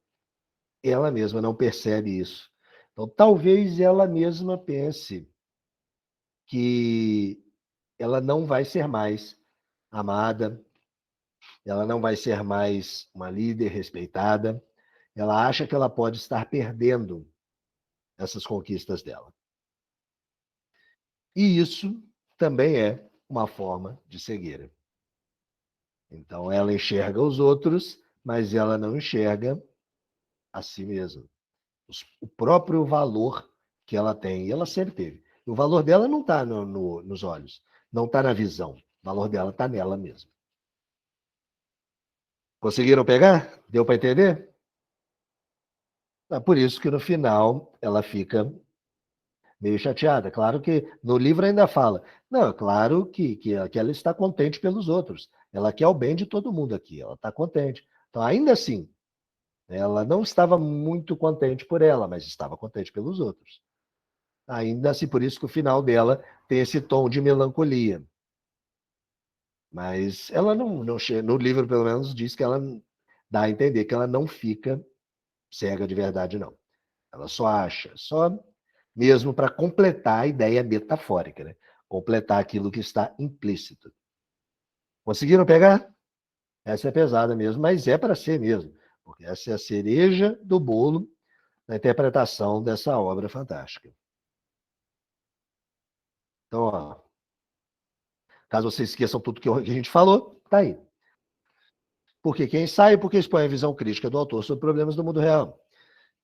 ela mesma não percebe isso. Então, talvez ela mesma pense que ela não vai ser mais amada, ela não vai ser mais uma líder respeitada, ela acha que ela pode estar perdendo essas conquistas dela. E isso também é uma forma de cegueira. Então, ela enxerga os outros, mas ela não enxerga a si mesma. O próprio valor que ela tem, e ela sempre teve. O valor dela não está nos olhos, não está na visão. O valor dela está nela mesma. Conseguiram pegar? Deu para entender? É por isso que no final ela fica meio chateada. Claro que no livro ainda fala. Não, é claro que ela está contente pelos outros. Ela quer o bem de todo mundo aqui. Ela está contente. Então, ainda assim, ela não estava muito contente por ela, mas estava contente pelos outros. Ainda assim, por isso que o final dela tem esse tom de melancolia. Mas ela não chega, no livro pelo menos diz que ela dá a entender que ela não fica cega de verdade, não. Ela só acha, só mesmo para completar a ideia metafórica, né? Completar aquilo que está implícito. Conseguiram pegar? Essa é pesada mesmo, mas é para ser mesmo, porque essa é a cereja do bolo na interpretação dessa obra fantástica. Então, ó, caso vocês esqueçam tudo que a gente falou, tá aí. Porque quem sai, porque expõe a visão crítica do autor sobre problemas do mundo real.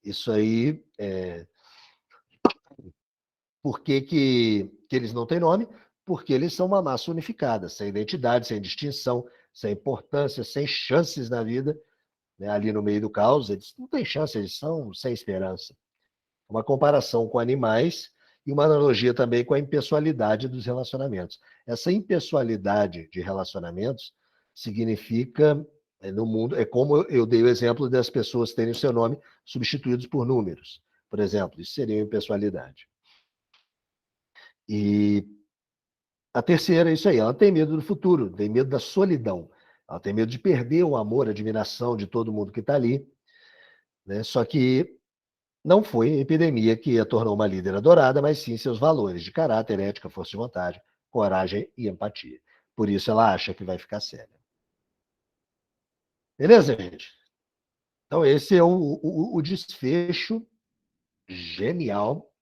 Isso aí Por que eles não têm nome? Porque eles são uma massa unificada, sem identidade, sem distinção, sem importância, sem chances na vida, né? Ali no meio do caos, eles não têm chance, eles são sem esperança. Uma comparação com animais e uma analogia também com a impessoalidade dos relacionamentos. Essa impessoalidade de relacionamentos significa, no mundo, é como eu dei o exemplo das pessoas terem o seu nome substituídos por números, por exemplo, isso seria impessoalidade. E a terceira é isso aí, ela tem medo do futuro, tem medo da solidão, ela tem medo de perder o amor, a admiração de todo mundo que está ali, né? Só que não foi a epidemia que a tornou uma líder adorada, mas sim seus valores de caráter, ética, força de vontade, coragem e empatia. Por isso ela acha que vai ficar séria. Beleza, gente? Então esse é o desfecho genial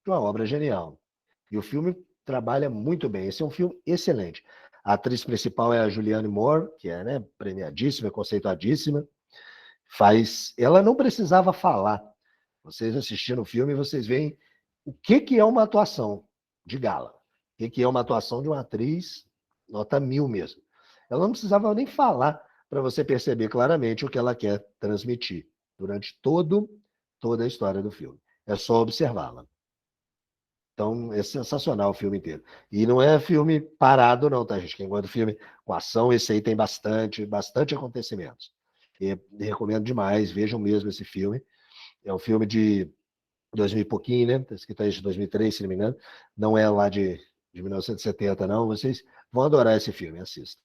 de uma obra genial. E o filme trabalha muito bem. Esse é um filme excelente. A atriz principal é a Julianne Moore, que é, né, premiadíssima, conceituadíssima. Ela não precisava falar. Vocês assistindo o filme, vocês veem o que é uma atuação de gala. O que é uma atuação de uma atriz nota 1000 mesmo. Ela não precisava nem falar para você perceber claramente o que ela quer transmitir durante toda a história do filme. É só observá-la. Então, é sensacional o filme inteiro. E não é filme parado, não, tá, gente? Quem gosta do filme com ação, esse aí tem bastante acontecimentos. E recomendo demais, vejam mesmo esse filme. É um filme de 2000 e pouquinho, né? Tá escrito aí de 2003, se não me engano. Não é lá de 1970, não. Vocês vão adorar esse filme, assistam.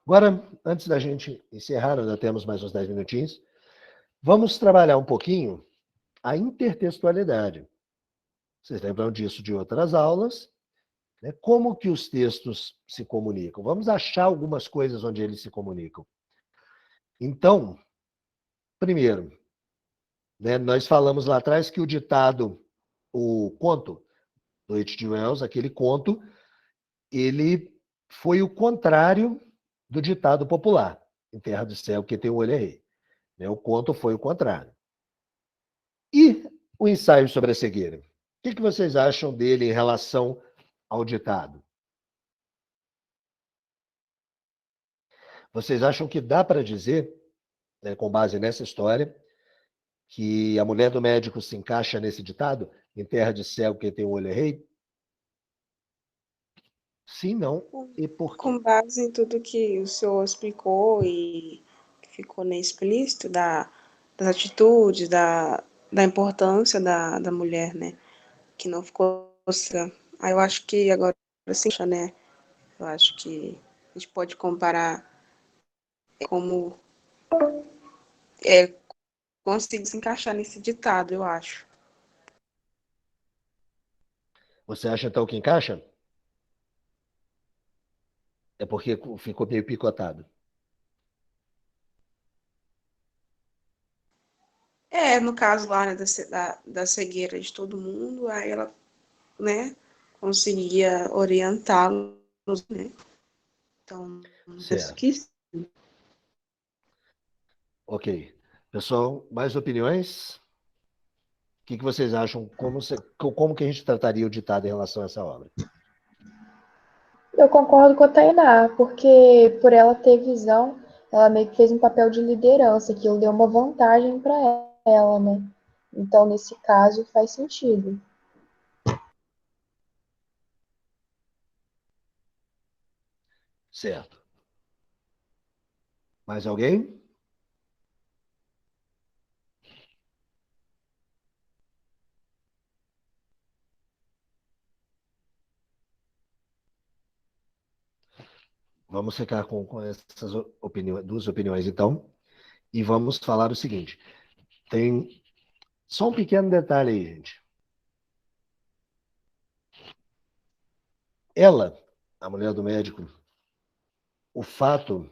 Agora, antes da gente encerrar, ainda temos mais uns 10 minutinhos, vamos trabalhar um pouquinho a intertextualidade. Vocês lembram disso de outras aulas? Né? Como que os textos se comunicam? Vamos achar algumas coisas onde eles se comunicam. Então, primeiro, né, nós falamos lá atrás que o ditado, o conto do H.G. Wells, aquele conto, ele foi o contrário do ditado popular. Em terra do céu, que tem o olho é rei. Né? O conto foi o contrário. E o ensaio sobre a cegueira? O que vocês acham dele em relação ao ditado? Vocês acham que dá para dizer, né, com base nessa história, que a mulher do médico se encaixa nesse ditado? Em terra de céu, quem tem o olho é rei? Sim, não. E por quê? Com base em tudo que o senhor explicou e ficou explícito das atitudes, da importância da mulher, né? Que não ficou. Aí eu acho que agora sim, né? Eu acho que a gente pode comparar como conseguir se encaixar nesse ditado, eu acho. Você acha então que encaixa? É porque ficou meio picotado. No caso lá, né, da cegueira de todo mundo, aí ela, né, conseguia orientá-los, né? Então, penso Certo. que Ok. Pessoal, mais opiniões? O que vocês acham? Como que a gente trataria o ditado em relação a essa obra? Eu concordo com a Tainá, porque por ela ter visão, ela meio que fez um papel de liderança, aquilo deu uma vantagem para ela, né? Então, nesse caso, faz sentido. Certo. Mais alguém? Vamos ficar com essas duas opiniões, então, e vamos falar o seguinte. Tem só um pequeno detalhe aí, gente. Ela, a mulher do médico, o fato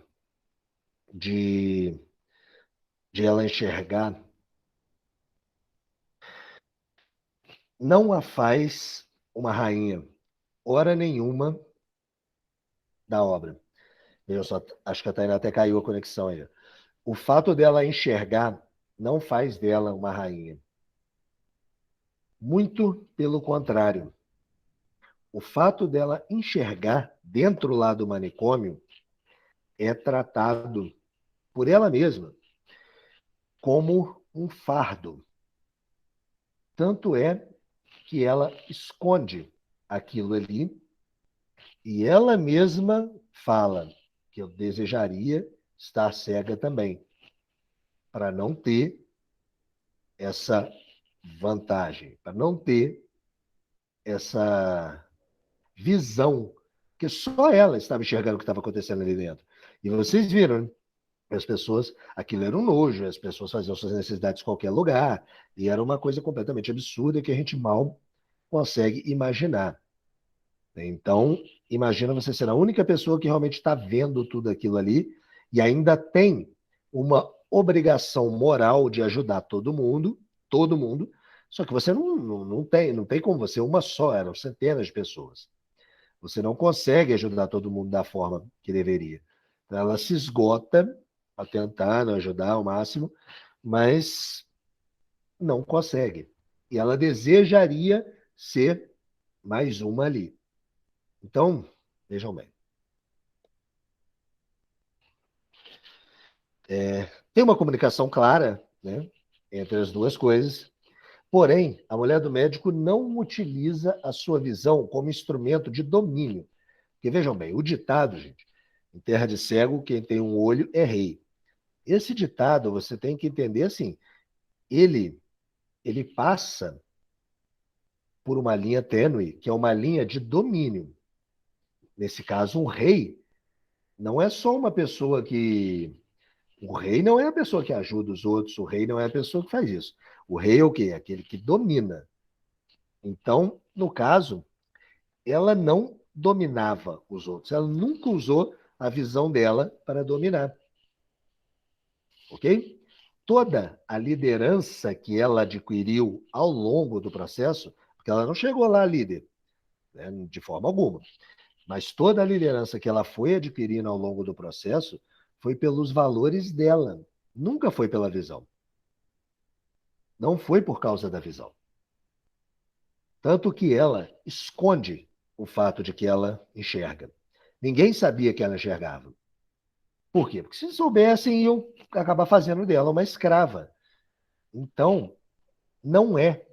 de ela enxergar não a faz uma rainha, hora nenhuma, da obra. Eu só acho que a Tainá até caiu a conexão aí. O fato dela enxergar não faz dela uma rainha. Muito pelo contrário. O fato dela enxergar dentro lá do manicômio é tratado por ela mesma como um fardo. Tanto é que ela esconde aquilo ali e ela mesma fala que eu desejaria estar cega também, para não ter essa vantagem, para não ter essa visão, que só ela estava enxergando o que estava acontecendo ali dentro. E vocês viram, né? As pessoas, aquilo era um nojo, as pessoas faziam suas necessidades em qualquer lugar, e era uma coisa completamente absurda que a gente mal consegue imaginar. Então, imagina você ser a única pessoa que realmente está vendo tudo aquilo ali e ainda tem uma obrigação moral de ajudar todo mundo, só que você não tem como você, uma só, eram centenas de pessoas. Você não consegue ajudar todo mundo da forma que deveria. Então, ela se esgota a tentar ajudar ao máximo, mas não consegue. E ela desejaria ser mais uma ali. Então, vejam bem. Tem uma comunicação clara, né, entre as duas coisas, porém, a mulher do médico não utiliza a sua visão como instrumento de domínio. Porque vejam bem, o ditado, gente, em terra de cego, quem tem um olho é rei. Esse ditado você tem que entender assim, ele, ele passa por uma linha tênue, que é uma linha de domínio. Nesse caso, um rei não é só uma pessoa que o rei não é a pessoa que ajuda os outros, o rei não é a pessoa que faz isso. O rei é o quê? Aquele que domina. Então, no caso, ela não dominava os outros. Ela nunca usou a visão dela para dominar. Ok? Toda a liderança que ela adquiriu ao longo do processo, porque ela não chegou lá líder, né, de forma alguma, mas toda a liderança que ela foi adquirindo ao longo do processo foi pelos valores dela, nunca foi pela visão. Não foi por causa da visão. Tanto que ela esconde o fato de que ela enxerga. Ninguém sabia que ela enxergava. Por quê? Porque se soubessem, iam acabar fazendo dela uma escrava. Então, não é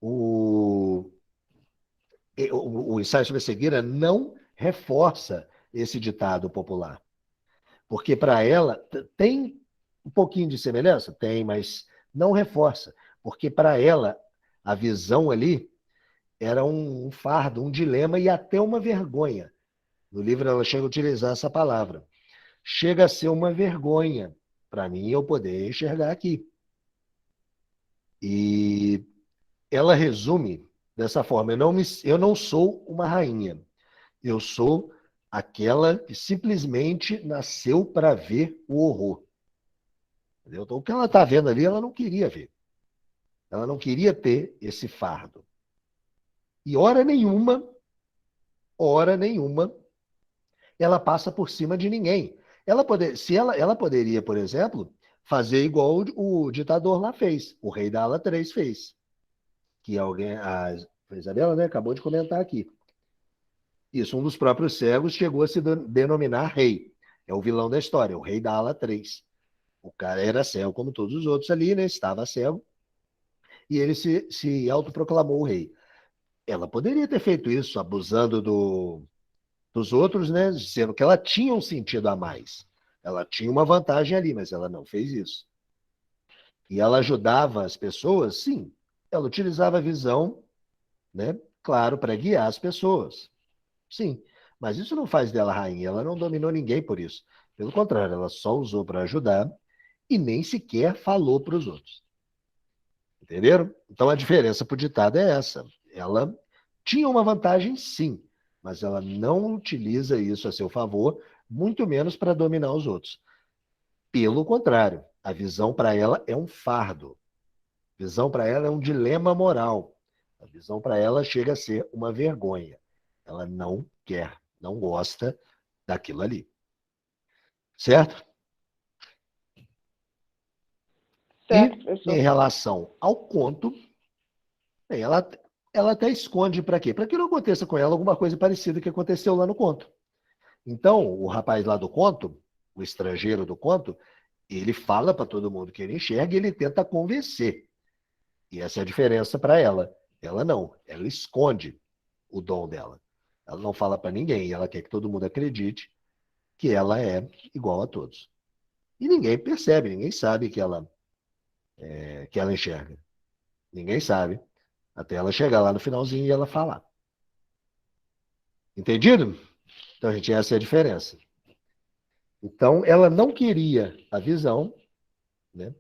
o, o ensaio sobre a cegueira não reforça esse ditado popular. Porque para ela tem um pouquinho de semelhança? Tem, mas não reforça. Porque para ela, a visão ali era um fardo, um dilema e até uma vergonha. No livro ela chega a utilizar essa palavra. Chega a ser uma vergonha para mim eu poder enxergar aqui. E ela resume dessa forma: eu não sou uma rainha, eu sou aquela que simplesmente nasceu para ver o horror. Entendeu? Então, o que ela está vendo ali, ela não queria ver. Ela não queria ter esse fardo. E hora nenhuma, ela passa por cima de ninguém. Ela poderia, por exemplo, fazer igual o ditador lá fez, o rei da ala 3 fez. Que alguém, a Isabela, né, acabou de comentar aqui. Isso, um dos próprios cegos chegou a se denominar rei. É o vilão da história, o rei da ala 3. O cara era cego como todos os outros ali, né? Estava cego. E ele se autoproclamou o rei. Ela poderia ter feito isso, abusando dos outros, né? Dizendo que ela tinha um sentido a mais. Ela tinha uma vantagem ali, mas ela não fez isso. E ela ajudava as pessoas, sim. Ela utilizava a visão, né? Claro, para guiar as pessoas. Sim. Mas isso não faz dela rainha. Ela não dominou ninguém por isso. Pelo contrário, ela só usou para ajudar e nem sequer falou para os outros. Entenderam? Então a diferença para o ditado é essa. Ela tinha uma vantagem, sim, mas ela não utiliza isso a seu favor, muito menos para dominar os outros. Pelo contrário, a visão para ela é um fardo. A visão para ela é um dilema moral. A visão para ela chega a ser uma vergonha. Ela não quer, não gosta daquilo ali. Certo? Certo, E em professor. relação ao conto, Bem, ela até esconde para quê? Para que não aconteça com ela alguma coisa parecida que aconteceu lá no conto. Então, o rapaz lá do conto, o estrangeiro do conto, ele fala para todo mundo que ele enxerga e ele tenta convencer. E essa é a diferença para ela. Ela não, ela esconde o dom dela. Ela não fala para ninguém, ela quer que todo mundo acredite que ela é igual a todos. E ninguém percebe, ninguém sabe que ela enxerga. Ninguém sabe, até ela chegar lá no finalzinho e ela falar. Entendido? Então, gente, essa é a diferença. Então, ela não queria a visão, né?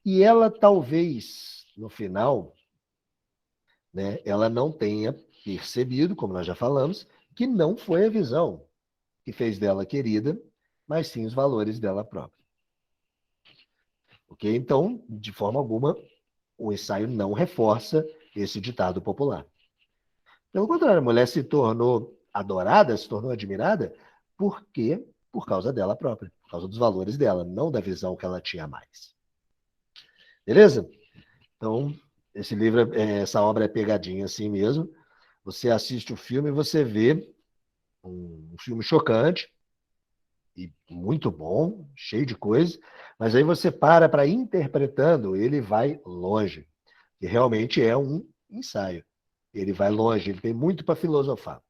E ela talvez, no final, né, ela não tenha percebido, como nós já falamos, que não foi a visão que fez dela querida, mas sim os valores dela própria. Ok? Então, de forma alguma, o ensaio não reforça esse ditado popular. Pelo contrário, a mulher se tornou adorada, se tornou admirada, porque por causa dela própria, por causa dos valores dela, não da visão que ela tinha mais. Beleza? Então, esse livro, essa obra é pegadinha assim mesmo. Você assiste o filme e você vê um filme chocante e muito bom, cheio de coisas, mas aí você para interpretando, ele vai longe. E realmente é um ensaio. Ele vai longe, ele tem muito para filosofar.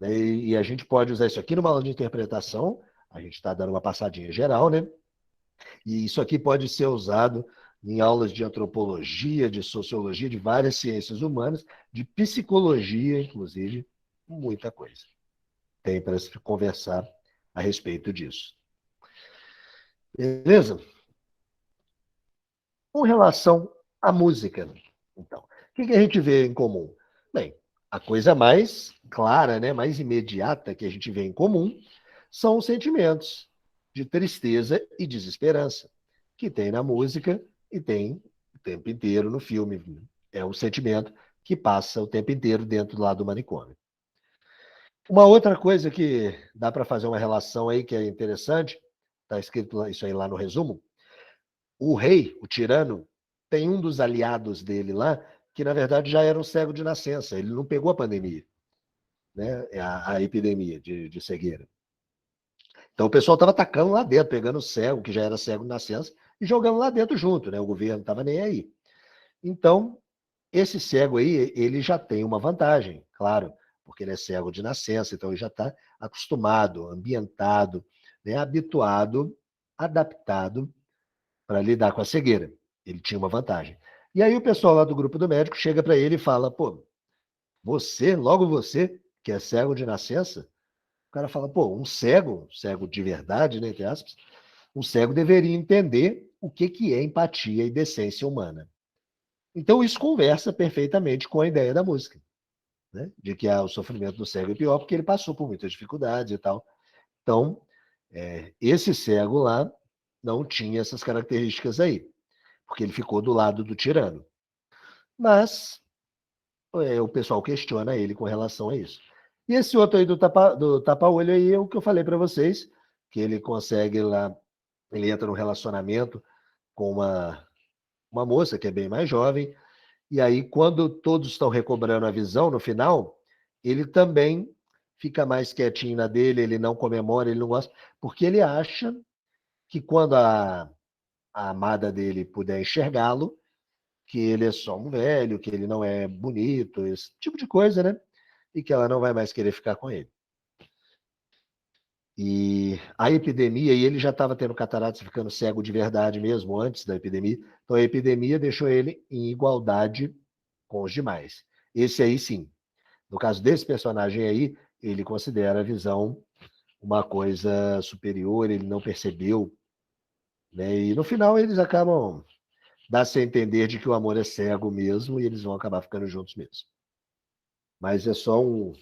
Né? E a gente pode usar isso aqui numa aula de interpretação, a gente está dando uma passadinha geral, né? E isso aqui pode ser usado em aulas de antropologia, de sociologia, de várias ciências humanas, de psicologia, inclusive, muita coisa. Tem para se conversar a respeito disso. Beleza? Com relação à música, então, o que a gente vê em comum? Bem, a coisa mais clara, né, mais imediata que a gente vê em comum são os sentimentos de tristeza e desesperança, que tem na música e tem o tempo inteiro no filme. É um sentimento que passa o tempo inteiro dentro lá do manicômio. Uma outra coisa que dá para fazer uma relação aí que é interessante, está escrito isso aí lá no resumo, o rei, o tirano, tem um dos aliados dele lá que, na verdade, já era um cego de nascença. Ele não pegou a pandemia, né? A epidemia de cegueira. Então, o pessoal estava atacando lá dentro, pegando o cego, que já era cego de nascença, e jogando lá dentro junto, né? O governo não estava nem aí. Então, esse cego aí, ele já tem uma vantagem, claro, porque ele é cego de nascença, então ele já está acostumado, ambientado, né? Habituado, adaptado para lidar com a cegueira. Ele tinha uma vantagem. E aí o pessoal lá do grupo do médico chega para ele e fala: pô, logo você, que é cego de nascença, o cara fala: pô, um cego de verdade, né, entre aspas, um cego deveria entender o que é empatia e decência humana. Então isso conversa perfeitamente com a ideia da música, né? De que o sofrimento do cego é pior porque ele passou por muitas dificuldades e tal. Então, esse cego lá não tinha essas características aí, porque ele ficou do lado do tirano. Mas o pessoal questiona ele com relação a isso. E esse outro aí do tapa-olho aí é o que eu falei para vocês, que ele consegue lá, ele entra num relacionamento com uma moça que é bem mais jovem, e aí quando todos estão recobrando a visão no final, ele também fica mais quietinho na dele, ele não comemora, ele não gosta, porque ele acha que quando a amada dele puder enxergá-lo, que ele é só um velho, que ele não é bonito, esse tipo de coisa, né? E que ela não vai mais querer ficar com ele. E a epidemia, e ele já estava tendo catarata, ficando cego de verdade mesmo, antes da epidemia. Então a epidemia deixou ele em igualdade com os demais. Esse aí sim. No caso desse personagem aí, ele considera a visão uma coisa superior, ele não percebeu, né? E no final eles acabam dá-se a entender de que o amor é cego mesmo e eles vão acabar ficando juntos mesmo. Mas é só um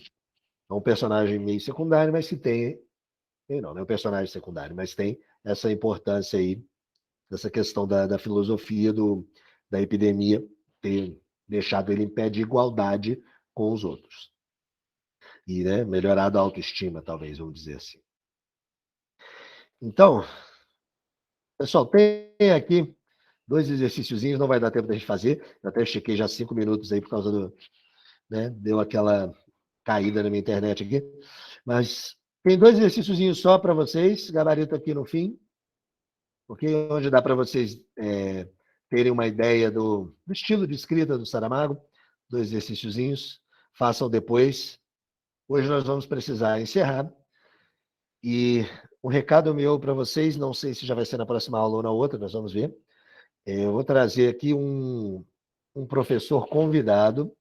personagem meio secundário, mas que tem. Não é um personagem secundário, mas tem essa importância aí, dessa questão da filosofia da epidemia ter deixado ele em pé de igualdade com os outros. E, né, melhorado a autoestima, talvez, vamos dizer assim. Então, pessoal, tem aqui 2 exercíciozinhos, não vai dar tempo da gente fazer. Eu até chequei já 5 minutos aí por causa do, né? Deu aquela caída na minha internet aqui. Mas tem 2 exercíciozinhos só para vocês, gabarito aqui no fim, porque onde dá para vocês terem uma ideia do estilo de escrita do Saramago. 2 exercíciozinhos, façam depois. Hoje nós vamos precisar encerrar. E um recado meu para vocês, não sei se já vai ser na próxima aula ou na outra, nós vamos ver. Eu vou trazer aqui um professor convidado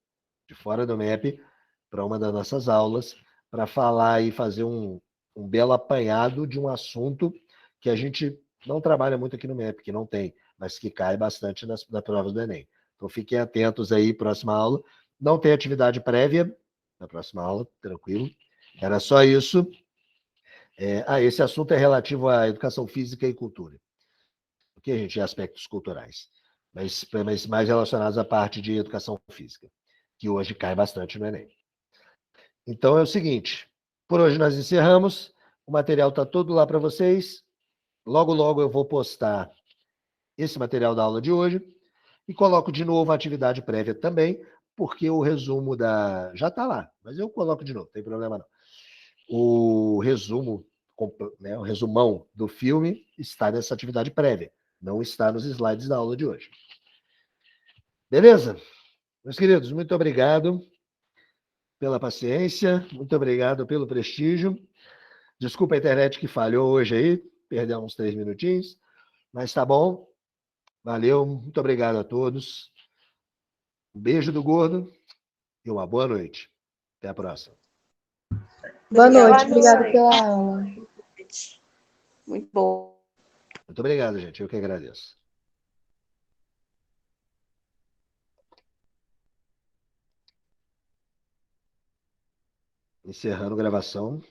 de fora do MEP para uma das nossas aulas, para falar e fazer um belo apanhado de um assunto que a gente não trabalha muito aqui no MEP, que não tem, mas que cai bastante nas provas do Enem. Então fiquem atentos aí, próxima aula. Não tem atividade prévia na próxima aula, tranquilo. Era só isso. Esse assunto é relativo à educação física e cultura. Ok, gente? Aspectos culturais. Mas mais relacionados à parte de educação física, que hoje cai bastante no Enem. Então é o seguinte, por hoje nós encerramos, o material está todo lá para vocês, logo logo eu vou postar esse material da aula de hoje e coloco de novo a atividade prévia também, porque o resumo já está lá, mas eu coloco de novo, não tem problema não. O resumo, né, o resumão do filme está nessa atividade prévia, não está nos slides da aula de hoje. Beleza? Meus queridos, muito obrigado pela paciência, muito obrigado pelo prestígio. Desculpa a internet que falhou hoje aí, perdeu uns 3 minutinhos, mas tá bom. Valeu, muito obrigado a todos. Um beijo do gordo e uma boa noite. Até a próxima. Boa noite, Obrigada. obrigada pela aula. Muito bom. Muito obrigado, gente. Eu que agradeço. Encerrando a gravação.